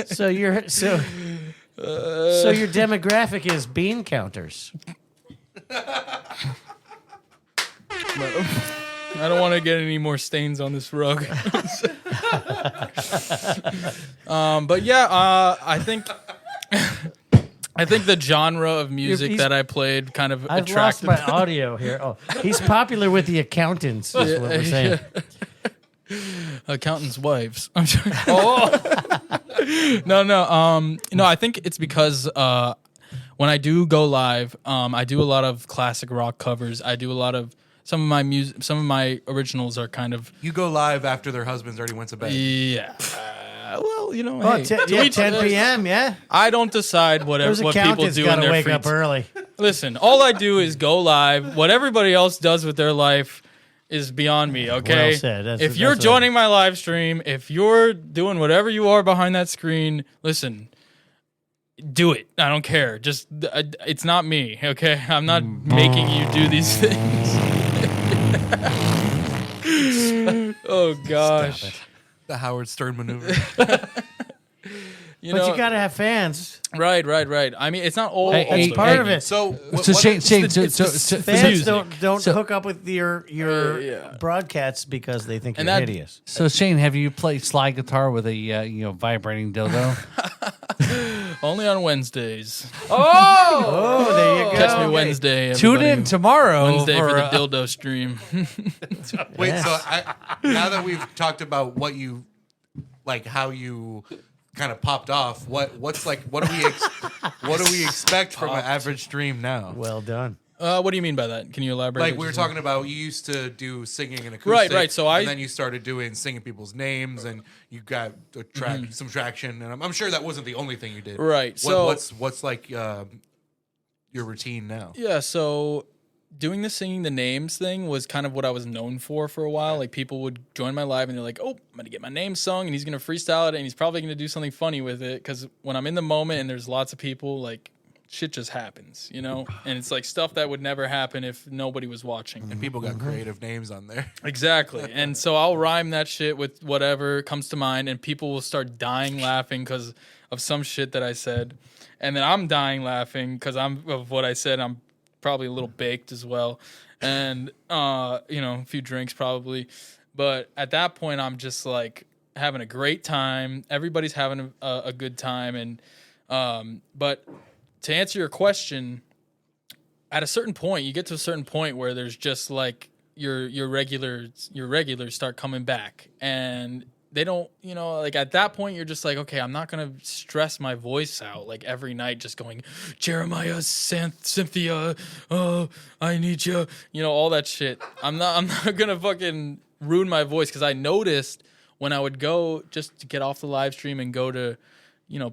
So your demographic is bean counters. I don't want to get any more stains on this rug. But yeah, I think the genre of music He's- that I played kind of I've lost attracted. my audio here. Oh, he's popular with the accountants. Is what we're saying. Accountants' wives. I'm sorry. Oh. No. I think it's because when I do go live, I do a lot of classic rock covers. I do a lot of some of my music. Some of my originals are kind of You go live after their husbands already went to bed. yeah. Well, you know, Oh, hey, 10 to each 10 other's. p.m. Yeah, I don't decide what those people accountants do in gotta their wake free up early. Listen, all I do is go live. What everybody else does with their life is beyond me, okay? Well said. That's- if you're that's joining my live stream, if you're doing whatever you are behind that screen, listen, do it. I don't care. Just, it's not me, okay? I'm not making you do these things. Oh, gosh. The Howard Stern maneuver. You But know, you gotta have fans. right. I mean, it's not all. Hey, That's hey, part of it. So, So Shane, it's the Fans music. don't So- hook up with your yeah. broadcasts because they think And you're that- hideous. So Shane, have you played slide guitar with a vibrating dildo? Only on Wednesdays. Oh, there you go. Catch me Okay. Wednesday. Tune everybody. in tomorrow Wednesday for the uh, dildo stream. wait, Yes. so now that we've talked about what you like, how you kind of popped off, what do we expect from an average stream now? Well done. What do you mean by that? Can you elaborate? Like what we were you said? talking about, you used to do singing and acoustic, Right, so and then you started doing singing people's names, and you got a track, some traction, and I'm sure that wasn't the only thing you did. Right, What, so- what's like your routine now? Yeah, so doing the singing the names thing was kind of what I was known for a while. Like people would join my live and they're like, "Oh, I'm gonna get my name sung, and he's gonna freestyle it, and he's probably gonna do something funny with it." Because when I'm in the moment and there's lots of people, like shit just happens, you know. And it's like stuff that would never happen if nobody was watching. And people got creative names on there. Exactly. And so I'll rhyme that shit with whatever comes to mind, and people will start dying laughing because of some shit that I said. And then I'm dying laughing because of what I said. I'm probably a little baked as well. And, a few drinks probably. But at that point, I'm just like having a great time. Everybody's having a good time. And, but to answer your question, at a certain point, you get to a certain point where there's just like your regulars start coming back, and they don't, like at that point you're just like, okay, I'm not gonna stress my voice out like every night, just going Jeremiah, Cynthia, oh, I need you, all that shit. I'm not gonna fucking ruin my voice, because I noticed when I would go just to get off the live stream and go to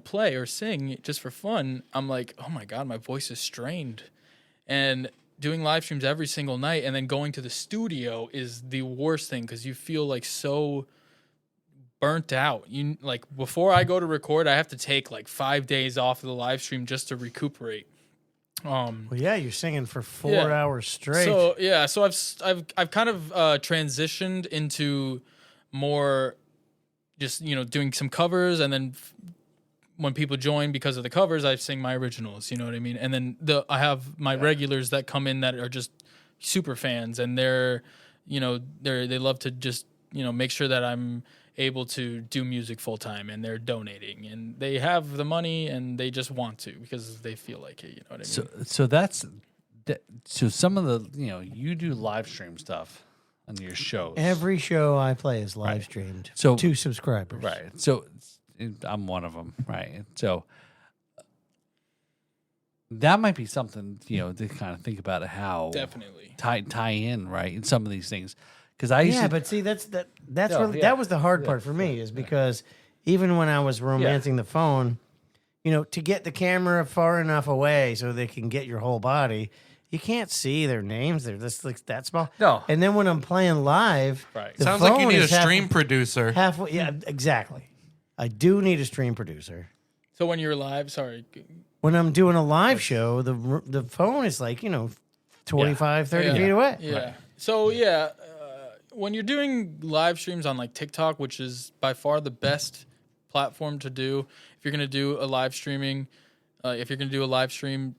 play or sing just for fun, I'm like, oh my God, my voice is strained. And doing live streams every single night and then going to the studio is the worst thing, because you feel like so burnt out. You like, before I go to record, I have to take like 5 days off of the live stream just to recuperate. Well, yeah, you're singing for 4 Yeah. hours straight. So yeah, so I've kind of transitioned into more just doing some covers, and then when people join because of the covers, I sing my originals. You know what I mean? And then I have my regulars that come in that are just super fans, and they love to just make sure that I'm able to do music full time, and they're donating, and they have the money, and they just want to because they feel like it. You know what I mean? So some of the you do live stream stuff on your shows. Every show I play is live streamed. So- to subscribers. Right. So I'm one of them. Right. So that might be something, to kind of think about how Definitely. tie in, right, in some of these things. Because I used Yeah, to, but see, that's No, really, yeah. that was the hard part for me, is because even when I was romancing the phone, to get the camera far enough away so they can get your whole body, you can't see their names. They're just like that small. No. And then when I'm playing live, Right. the Sounds like you phone need a is stream producer. halfway. Yeah, exactly. I do need a stream producer. So when you're live, sorry. When I'm doing a live show, the phone is like 25, 30 feet away. Yeah. So when you're doing live streams on like TikTok, which is by far the best platform to do, if you're gonna do a live streaming,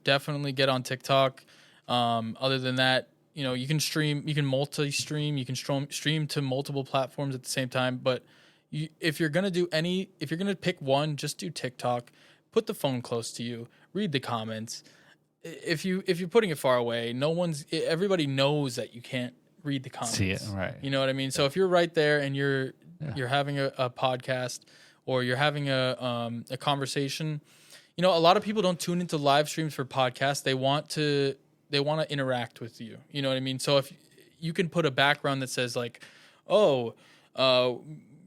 definitely get on TikTok. Other than that, you can stream, you can multi-stream, you can stream to multiple platforms at the same time. But if you're gonna pick one, just do TikTok. Put the phone close to you. Read the comments. If you're putting it far away, everybody knows that you can't read the comments. see it, right. You know what I mean? So if you're right there and you're having a podcast or you're having a conversation, a lot of people don't tune into live streams for podcasts. They want to interact with you. You know what I mean? So if you can put a background that says like,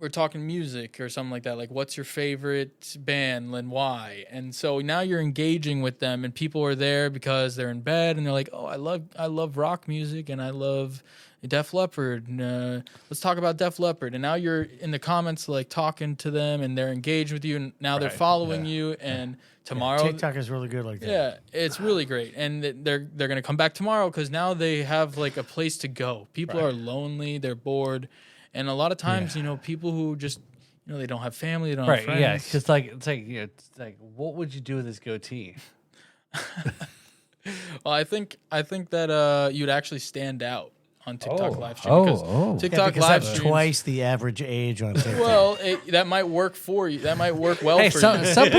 we're talking music or something like that. Like, what's your favorite band and why? And so now you're engaging with them, and people are there because they're in bed and they're like, oh, I love rock music and I love Def Leppard. Let's talk about Def Leppard. And now you're in the comments like talking to them, and they're engaged with you, and now they're following you. And tomorrow, TikTok is really good like that. yeah, it's really great. And they're gonna come back tomorrow because now they have like a place to go. People are lonely, they're bored. And a lot of times, people who just, they don't have family, they don't have friends. Yeah, because it's like, what would you do with this goatee? Well, I think that you'd actually stand out on TikTok live stream because TikTok because live that's streams. twice the average age on TikTok. Well, that might work for you. That might work well Hey, for some you. some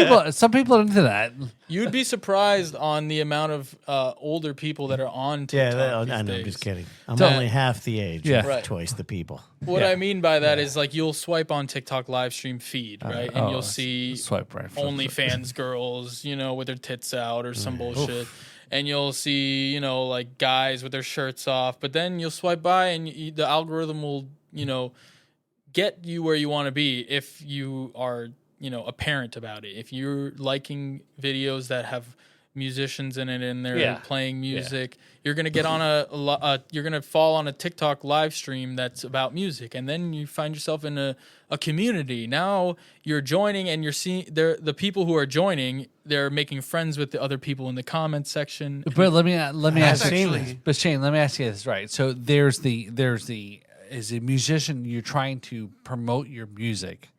people are into that. You'd be surprised on the amount of older people that are on yeah, TikTok. I know. I'm days. just kidding. I'm So- only half the age. Yeah. of Right. Twice the people. What I mean by that is like you'll swipe on TikTok live stream feed, right? And you'll see Swipe right. OnlyFans girls, with their tits out or some bullshit. And you'll see, like guys with their shirts off. But then you'll swipe by and the algorithm will, get you where you want to be if you are, apparent about it. If you're liking videos that have musicians in it and they're playing music, you're gonna get on you're gonna fall on a TikTok live stream that's about music, and then you find yourself in a community. Now you're joining, and you're seeing the people who are joining. They're making friends with the other people in the comment section. But let me ask seen you. this. But Shane, let me ask you this, right? So there's the as a musician, you're trying to promote your music,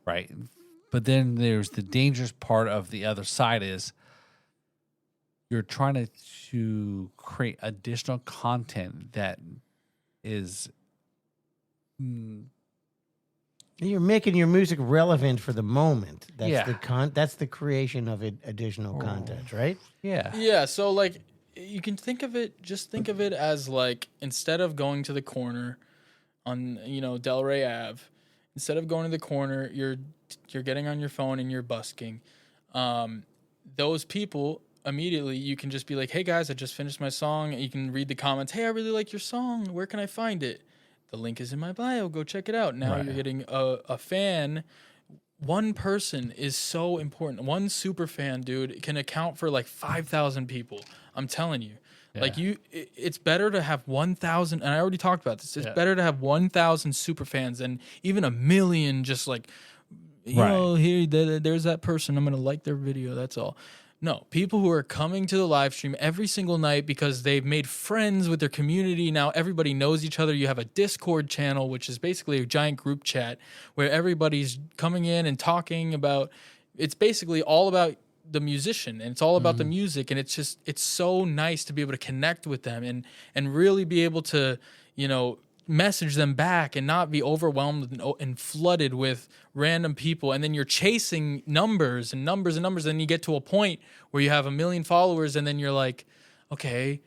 right? But then there's the dangerous part of the other side is you're trying to create additional content that is You're making your music relevant for the moment. That's Yeah. that's the creation of additional content, right? Yeah, so like you can think of it as like instead of going to the corner on Delray Ave, instead of going to the corner, you're getting on your phone and you're busking. Those people immediately you can just be like, hey guys, I just finished my song. And you can read the comments. Hey, I really like your song. Where can I find it? The link is in my bio. Go check it out. Now you're getting a fan. One person is so important. One super fan, dude, can account for like 5,000 people. I'm telling you. Like it's better to have 1,000, and I already talked about this. It's better to have 1,000 super fans than even 1 million just like, there's that person. I'm going to like their video. That's all. No, people who are coming to the live stream every single night because they've made friends with their community. Now everybody knows each other. You have a Discord channel, which is basically a giant group chat where everybody's coming in and talking about, it's basically all about the musician and it's all about the music. And it's so nice to be able to connect with them and really be able to, message them back and not be overwhelmed and flooded with random people. And then you're chasing numbers and numbers and numbers. And you get to a point where you have 1 million followers and then you're like, okay,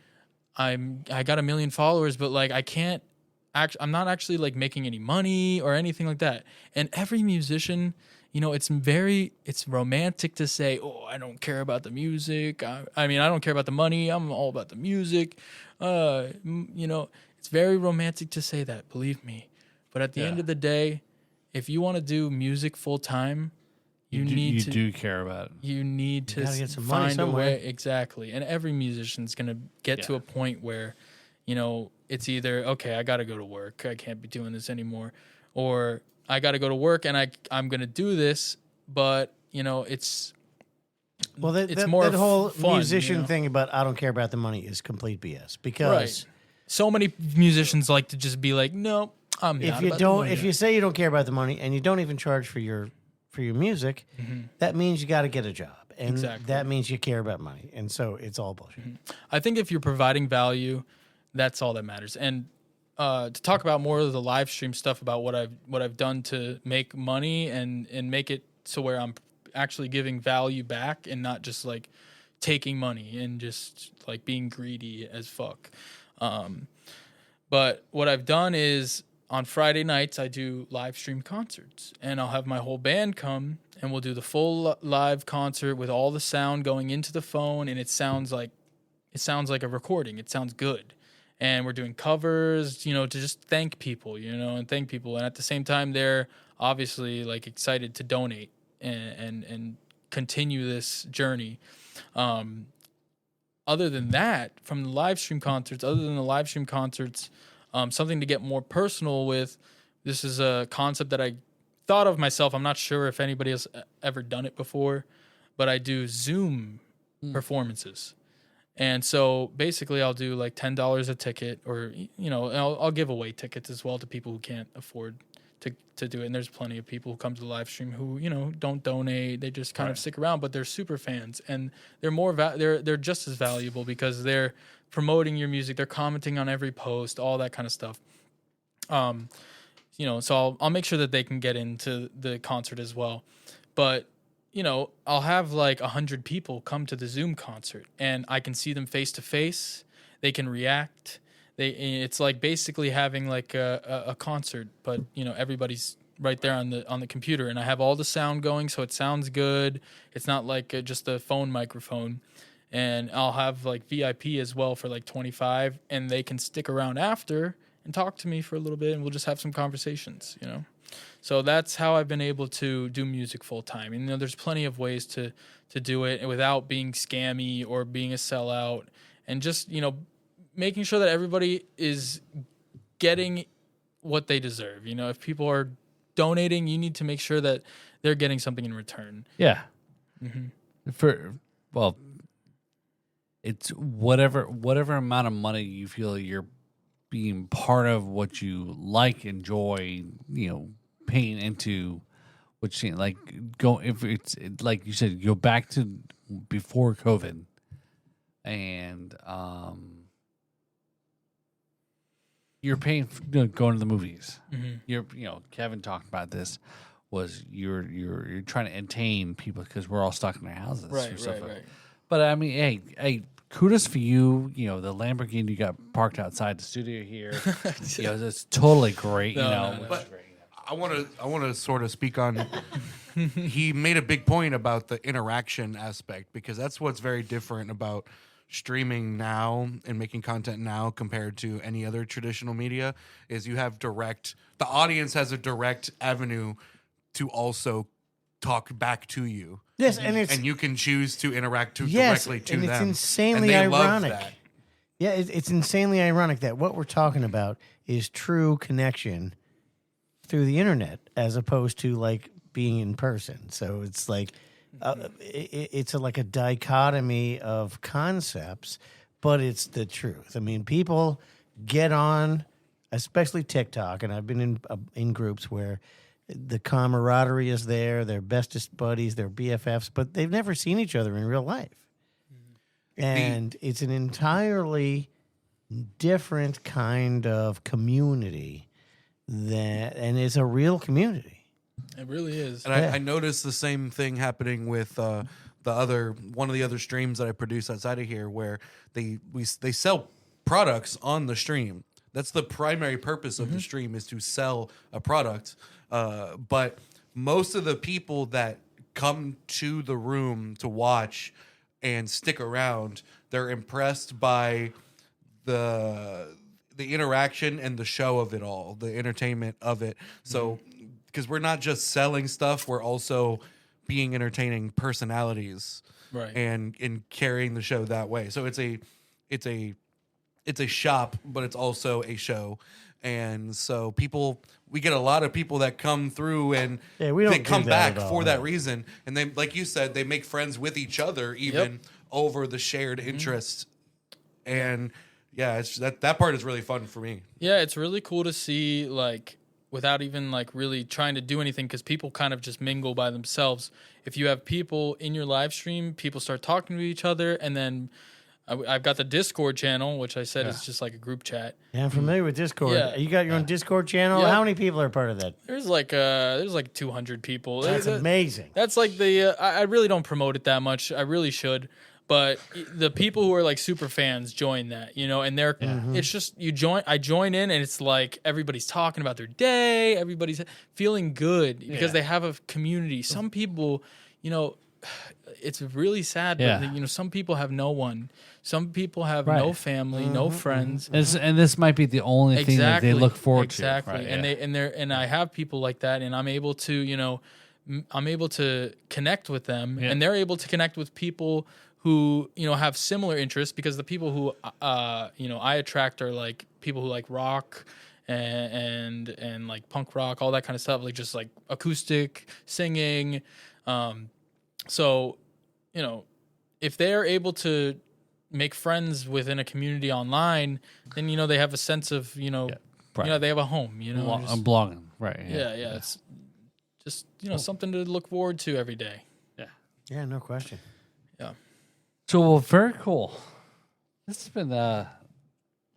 I got 1 million followers, but like I'm not actually like making any money or anything like that. And every musician it's romantic to say, oh, I don't care about the music. I mean, I don't care about the money. I'm all about the music. It's very romantic to say that, believe me. But at the end of the day, if you want to do music full time, you do care about it. You need to gotta get some money find a somewhere. way. Exactly. And every musician's going to get to a point where, it's either, okay, I got to go to work. I can't be doing this anymore. Or I got to go to work and I'm going to do this, but, it's Well, it's more that whole fun, musician thing about I don't care about the money is complete BS because right. So many musicians like to just be like, no, I'm not if you about the don't, money. if you say you don't care about the money and you don't even charge for your music, that means you got to get a job, and Exactly. that means you care about money, and so it's all bullshit. I think if you're providing value, that's all that matters. And to talk about more of the live stream stuff about what I've done to make money and make it so where I'm actually giving value back and not just like taking money and just like being greedy as fuck. But what I've done is on Friday nights I do live stream concerts, and I'll have my whole band come and we'll do the full live concert with all the sound going into the phone, and it sounds like a recording. It sounds good. And we're doing covers, to just thank people, and thank people. And at the same time, they're obviously like excited to donate and continue this journey. Other than that, from the live stream concerts, something to get more personal with, this is a concept that I thought of myself. I'm not sure if anybody has ever done it before, but I do Zoom performances. And so basically I'll do like $10 a ticket, or, I'll give away tickets as well to people who can't afford to do it. And there's plenty of people who come to the live stream who, don't donate. They just kind of stick around, but they're super fans, and they're more, they're just as valuable because they're promoting your music. They're commenting on every post, all that kind of stuff. So I'll make sure that they can get into the concert as well. But, I'll have like 100 people come to the Zoom concert, and I can see them face to face. They can react. It's like basically having like a concert, but everybody's right there on the computer, and I have all the sound going, so it sounds good. It's not like just a phone microphone. And I'll have like VIP as well for like 25, and they can stick around after and talk to me for a little bit, and we'll just have some conversations, So that's how I've been able to do music full time. And there's plenty of ways to do it without being scammy or being a sellout, and just, making sure that everybody is getting what they deserve. If people are donating, you need to make sure that they're getting something in return. Yeah. It's whatever amount of money you feel you're being part of what you like, enjoy, paying into what you like. If it's like you said, go back to before COVID, and you're paying for going to the movies. You're Kevin talked about this. Was you're trying to entertain people because we're all stuck in our houses, Right. But I mean, hey, kudos for you. The Lamborghini you got parked outside the studio here. It's totally great. No. But I want to sort of speak on. He made a big point about the interaction aspect, because that's what's very different about streaming now and making content now compared to any other traditional media. Is you have the audience has a direct avenue to also talk back to you. Yes, and you can choose to interact directly to and them. it's insanely and they ironic. Love that. Yeah, it's insanely ironic that what we're talking about is true connection through the internet as opposed to like being in person. So it's like it's like a dichotomy of concepts, but it's the truth. I mean, people get on, especially TikTok, and I've been in groups where the camaraderie is there, they're bestest buddies, they're BFFs, but they've never seen each other in real life. And it's an entirely different kind of community and it's a real community. It really is. And I noticed the same thing happening with one of the other streams that I produce outside of here, where they sell products on the stream. That's the primary purpose of the stream, is to sell a product. But most of the people that come to the room to watch and stick around, they're impressed by the interaction and the show of it all, the entertainment of it. So, because we're not just selling stuff, we're also being entertaining personalities, Right. and carrying the show that way. So it's a shop, but it's also a show. And so we get a lot of people that come through and we don't they come do that back at all, for that yeah. reason. And they, like you said, they make friends with each other even over the shared interests. And yeah, it's that part is really fun for me. Yeah, it's really cool to see, like, without even like really trying to do anything, because people kind of just mingle by themselves. If you have people in your live stream, people start talking to each other, and then I've got the Discord channel, which I said is just like a group chat. Yeah, I'm familiar with Discord. Yeah. You got your own Discord channel? Yeah. How many people are part of that? There's like 200 people. That's amazing. That's like I really don't promote it that much. I really should. But the people who are like super fans join that, and they're, it's just, I join in and it's like everybody's talking about their day. Everybody's feeling good because they have a community. Some people, it's really sad, but some people have no one. Some people have no family, no friends. And this might be the only thing that they look forward to. Exactly. And I have people like that, and I'm able to, connect with them, and they're able to connect with people who have similar interests, because the people who I attract are like people who like rock and like punk rock, all that kind of stuff, like just like acoustic singing. So if they are able to make friends within a community online, then they have a sense of they have a home. I'm belonging, right? Yeah. It's just something to look forward to every day. Yeah, no question. Yeah. So, well, very cool. This has been a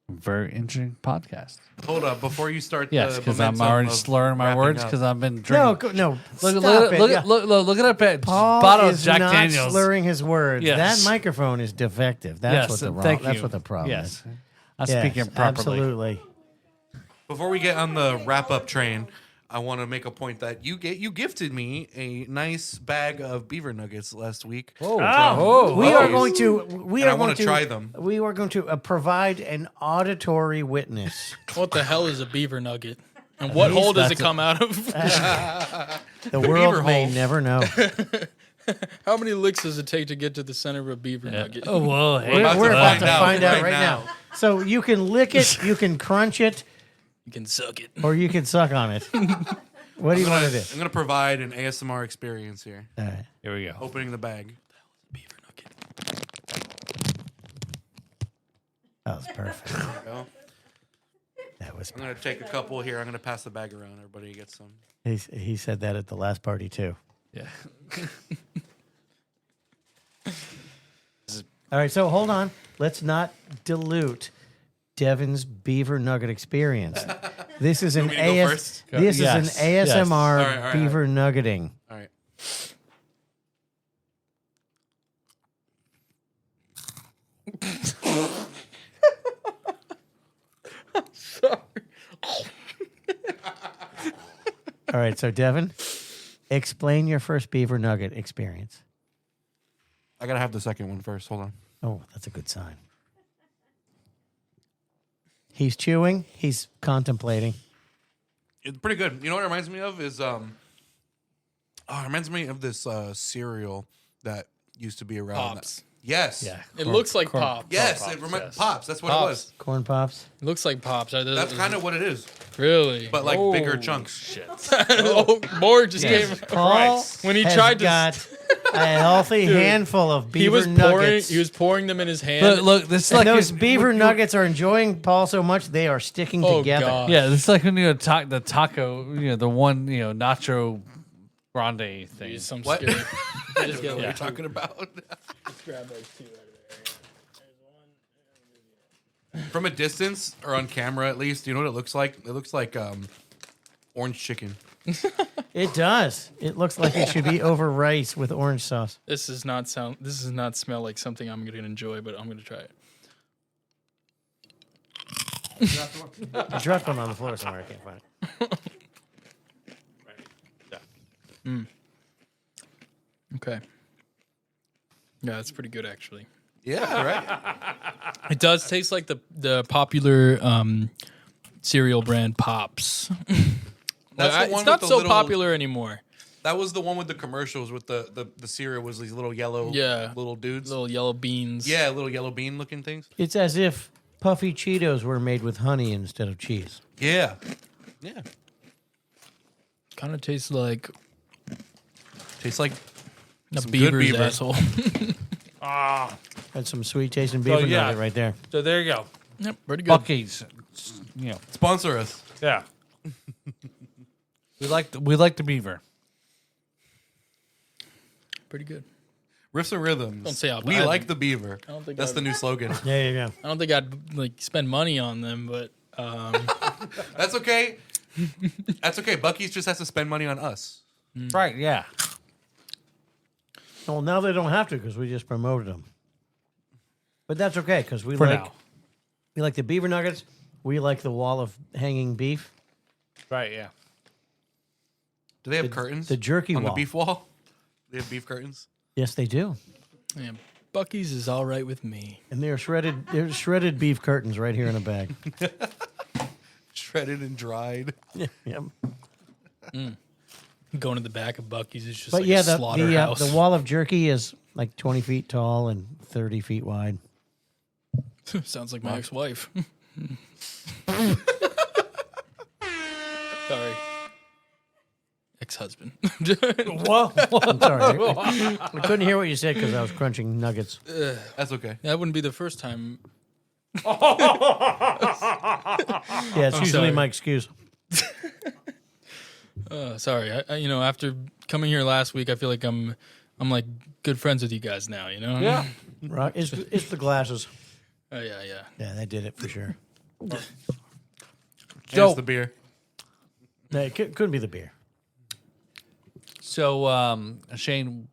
very interesting podcast. Hold up, before you start. Yes, because I'm already slurring my words because I've been No, drinking. no. Look at that Paul bottle of is Jack not Daniels. slurring his words. Yes. That microphone is defective. That's what the problem Yes, is. I'm Yes, speaking properly. absolutely. Before we get on the wrap up train, I want to make a point that you gifted me a nice bag of beaver nuggets last week. We are going to. I want to try them. We are going to provide an auditory witness. What the hell is a beaver nugget? And what hole does it come out of? The world beaver may hole. never know. How many licks does it take to get to the center of a beaver nugget? Oh, well, hey, We're about to out find out right right now. So you can lick it, you can crunch it, You can suck it. or you can suck on it. What do you want to do? I'm going to provide an ASMR experience here. All right. Here we go. Opening the bag. Beaver nugget. That was perfect. There we go. That was. I'm going to take a couple here. I'm going to pass the bag around. Everybody gets some. He said that at the last party too. Yeah. All right, so hold on. Let's not dilute Devin's beaver nugget experience. This is an me to go first? This Yes, is an ASMR All right. beaver nuggeting. All right. All right, so Devin, explain your first beaver nugget experience. I got to have the second one first. Hold on. Oh, that's a good sign. He's chewing. He's contemplating. It's pretty good. You know what it reminds me of is it reminds me of this cereal that used to be around. Pops. Yes. Yeah. It looks like Pops. Yes, it reminds Pops. That's what it Pops. was. Corn pops. It looks like Pops. That's kind of what it is, really. but like bigger chunks. Shit. Oh, more just Yes. came. Paul When he has tried to- got a healthy handful of beaver He was nuggets. pouring them in his hand. Look, this is And like those beaver nuggets are enjoying Paul so much they are sticking Oh, together. God. Yeah, this is like when you go to the taco, the one, nacho grande thing. Some What? scary. I don't know what you're talking about. Grab those two right there. From a distance or on camera, at least, you know what it looks like? It looks like orange chicken. It does. It looks like it should be over rice with orange sauce. This does not smell like something I'm going to enjoy, but I'm going to try it. I dropped one on the floor somewhere. I can't find it. Okay. Yeah, that's pretty good actually. Yeah, right. It does taste like the popular cereal brand Pops. That's the one It's with not the so little- popular anymore. That was the one with the commercials with the cereal was these little yellow little dudes. Little yellow beans. Yeah, little yellow bean looking things. It's as if puffy Cheetos were made with honey instead of cheese. Yeah. Yeah. Kind of tastes like Tastes like a some good beaver's beaver. asshole. That's some sweet tasting beaver yeah. nugget right there. So there you go. Yep, pretty good. Buc-ee's. You know, sponsor us. yeah. we like the beaver. Pretty good. Riffs and rhythms. Don't say how we bad. like the beaver. I don't think That's I've- the new slogan. There you go. I don't think I'd like spend money on them, but That's okay. That's okay. Buc-ee's just has to spend money on us. Right, yeah. Well, now they don't have to because we just promoted them. But that's okay because we For like now. we like the beaver nuggets. We like the wall of hanging beef. Right, yeah. Do they have curtains? the jerky on wall. the beef wall? They have beef curtains. Yes, they do. yeah, Buc-ee's is all right with me. And they're shredded beef curtains right here in a bag. Shredded and dried. Yep. Going to the back of Buc-ee's is just But like yeah, a the slaughterhouse. the wall of jerky is like 20 feet tall and 30 feet wide. Sounds like my ex-wife. Sorry. Ex-husband. Whoa. I'm sorry. I couldn't hear what you said because I was crunching nuggets. That's okay. That wouldn't be the first time. Yeah, it's usually sorry. my excuse. Sorry. I, after coming here last week, I feel like I'm like good friends with you guys now, you know? Yeah. Right? It's the glasses. Oh, yeah. Yeah, that did it for sure. And So- it's the beer. No, it couldn't be the beer. So, Shane,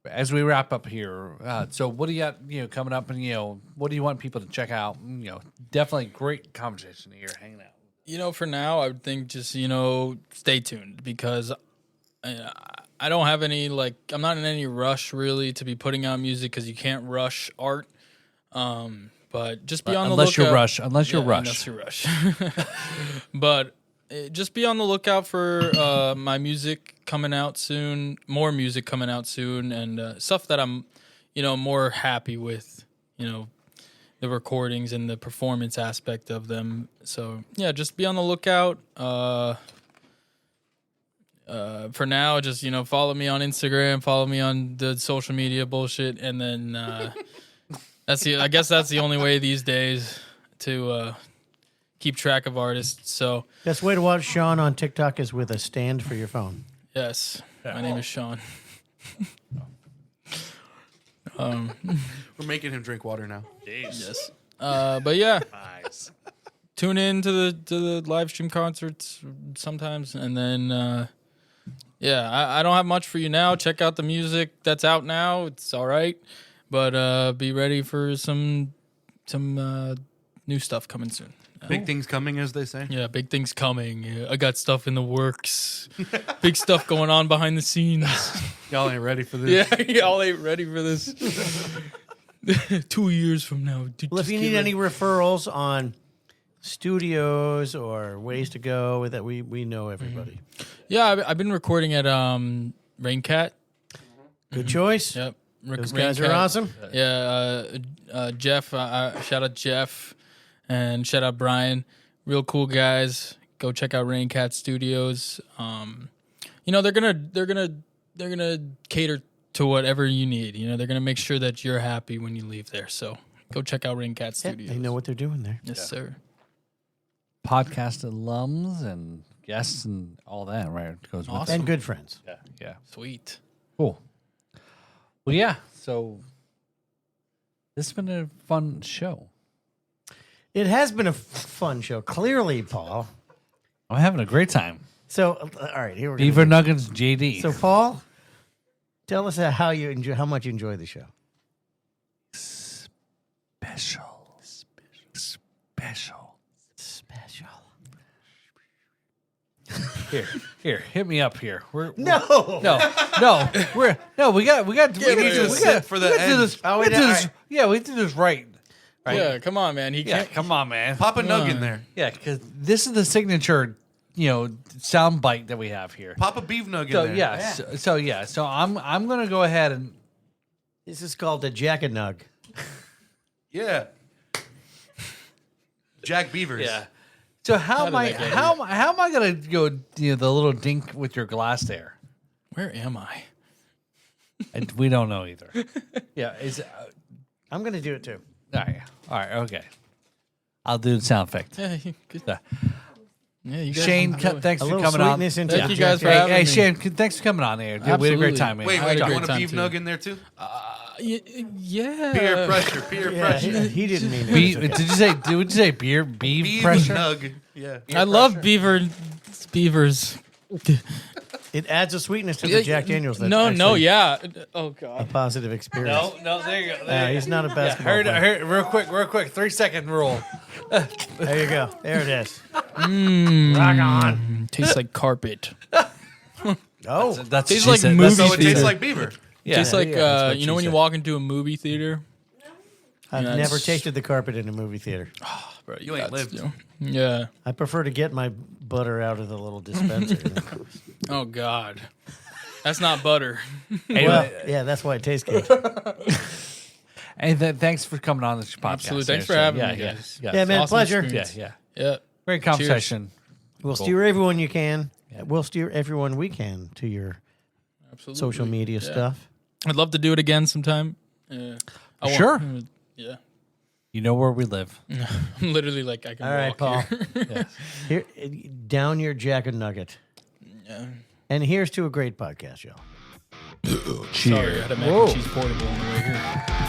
as we wrap up here, so what do you got, coming up, and what do you want people to check out? Definitely great conversation here, hanging out. For now, I would think just, stay tuned because I don't have any, I'm not in any rush really to be putting out music because you can't rush art. But just be on the Unless lookout. you're rush. Unless you rush. But just be on the lookout for my music coming out soon, more music coming out soon, and stuff that I'm, more happy with, the recordings and the performance aspect of them. So, yeah, just be on the lookout. For now, just, follow me on Instagram, follow me on the social media bullshit, and then I guess that's the only way these days to keep track of artists. So, Best way to watch Sean on TikTok is with a stand for your phone. yes, my name is Sean. We're making him drink water now. Yes. But yeah, Nice. tune in to the live stream concerts sometimes, and then I don't have much for you now. Check out the music that's out now. It's all right, but be ready for some new stuff coming soon. Big things coming, as they say. Yeah, big things coming. Yeah, I got stuff in the works. Big stuff going on behind the scenes. Y'all ain't ready for this. Yeah, y'all ain't ready for this. 2 years from now. Well, if you need any referrals on studios or ways to go with that, we know everybody. Yeah, I've been recording at Raincat. Good choice. Yep. Those guys are awesome. Yeah, Jeff. Shout out Jeff, and shout out Brian. Real cool guys. Go check out Raincat Studios. They're gonna cater to whatever you need. They're gonna make sure that you're happy when you leave there. So go check out Raincat Yeah, Studios. they know what they're doing there. Yes, sir. Podcast alums and guests and all that, right? It goes with And good friends. it. Yeah. Sweet. Cool. Well, yeah. So this has been a fun show. It has been a fun show. Clearly, Paul. I'm having a great time. So, all right, here we're going. Beaver Nuggets, JD. So, Paul, tell us how much you enjoy the show. Special. Special. Here, hit me up here. No. We got for the end. Oh, we we do did- this. Yeah, we do this right. Yeah, come on, man. He Yeah, can't. come on, man. Pop a nug in there. Yeah, because this is the signature, sound bite that we have here. Pop a beef nug in So there. yeah, so I'm gonna go ahead and This is called a Jack and Nug. Yeah. Jack Beavers. yeah. So how am I did I get how am I gonna go the little dink with your glass there? Where am I? And we don't know either. Yeah, I'm going to do it too. all right, okay. I'll do the sound effect. Yeah, good. Yeah. Yeah, you guys Shane, can do it. thanks A for little coming on. sweetness into Thank the you guys Jack for Daniels. having Hey, me. Shane, thanks for coming on here. We had a great Absolutely. time, man. Wait, I had a do you great want a time, beef too. nug in there too? Yeah. Peer pressure. Peer Yeah, pressure. he didn't mean it. Did you say beef Beef pressure? nug. Yeah. I love beavers. It adds a sweetness to the Jack Daniels. That's No, actually yeah. Oh a God. positive experience. No, there you go. He's not a basketball player. Heard, real quick, 3-second rule. There you go. There it is. Rock on. Tastes like carpet. Oh, That's Tastes she like said- movie that's So what it she tastes said. like beaver. Yeah, Tastes like that's what you she know when you said. walk into a movie theater. I've Yeah, never it's- tasted the carpet in a movie theater. Bro, You ain't lived. Yeah. I prefer to get my butter out of the little dispenser. Oh God. That's not butter. Well, yeah, that's why it tastes good. Hey, thanks for coming on this podcast. Absolutely. Thanks for Seriously. having me, Yeah, guys. yeah, Yeah, man, Awesome pleasure. experience. yeah. Yeah. Great conversation. We'll steer everyone you can. We'll steer everyone we can to your Absolutely. social media Yeah. stuff. I'd love to do it again sometime. I want- Sure. Yeah. You know where we live. I'm literally like I can All right, walk Paul. here. Here, down your Jack and Nugget. Yeah. And here's to a great podcast, y'all. Sorry, I had a mac and cheese portable on the way here.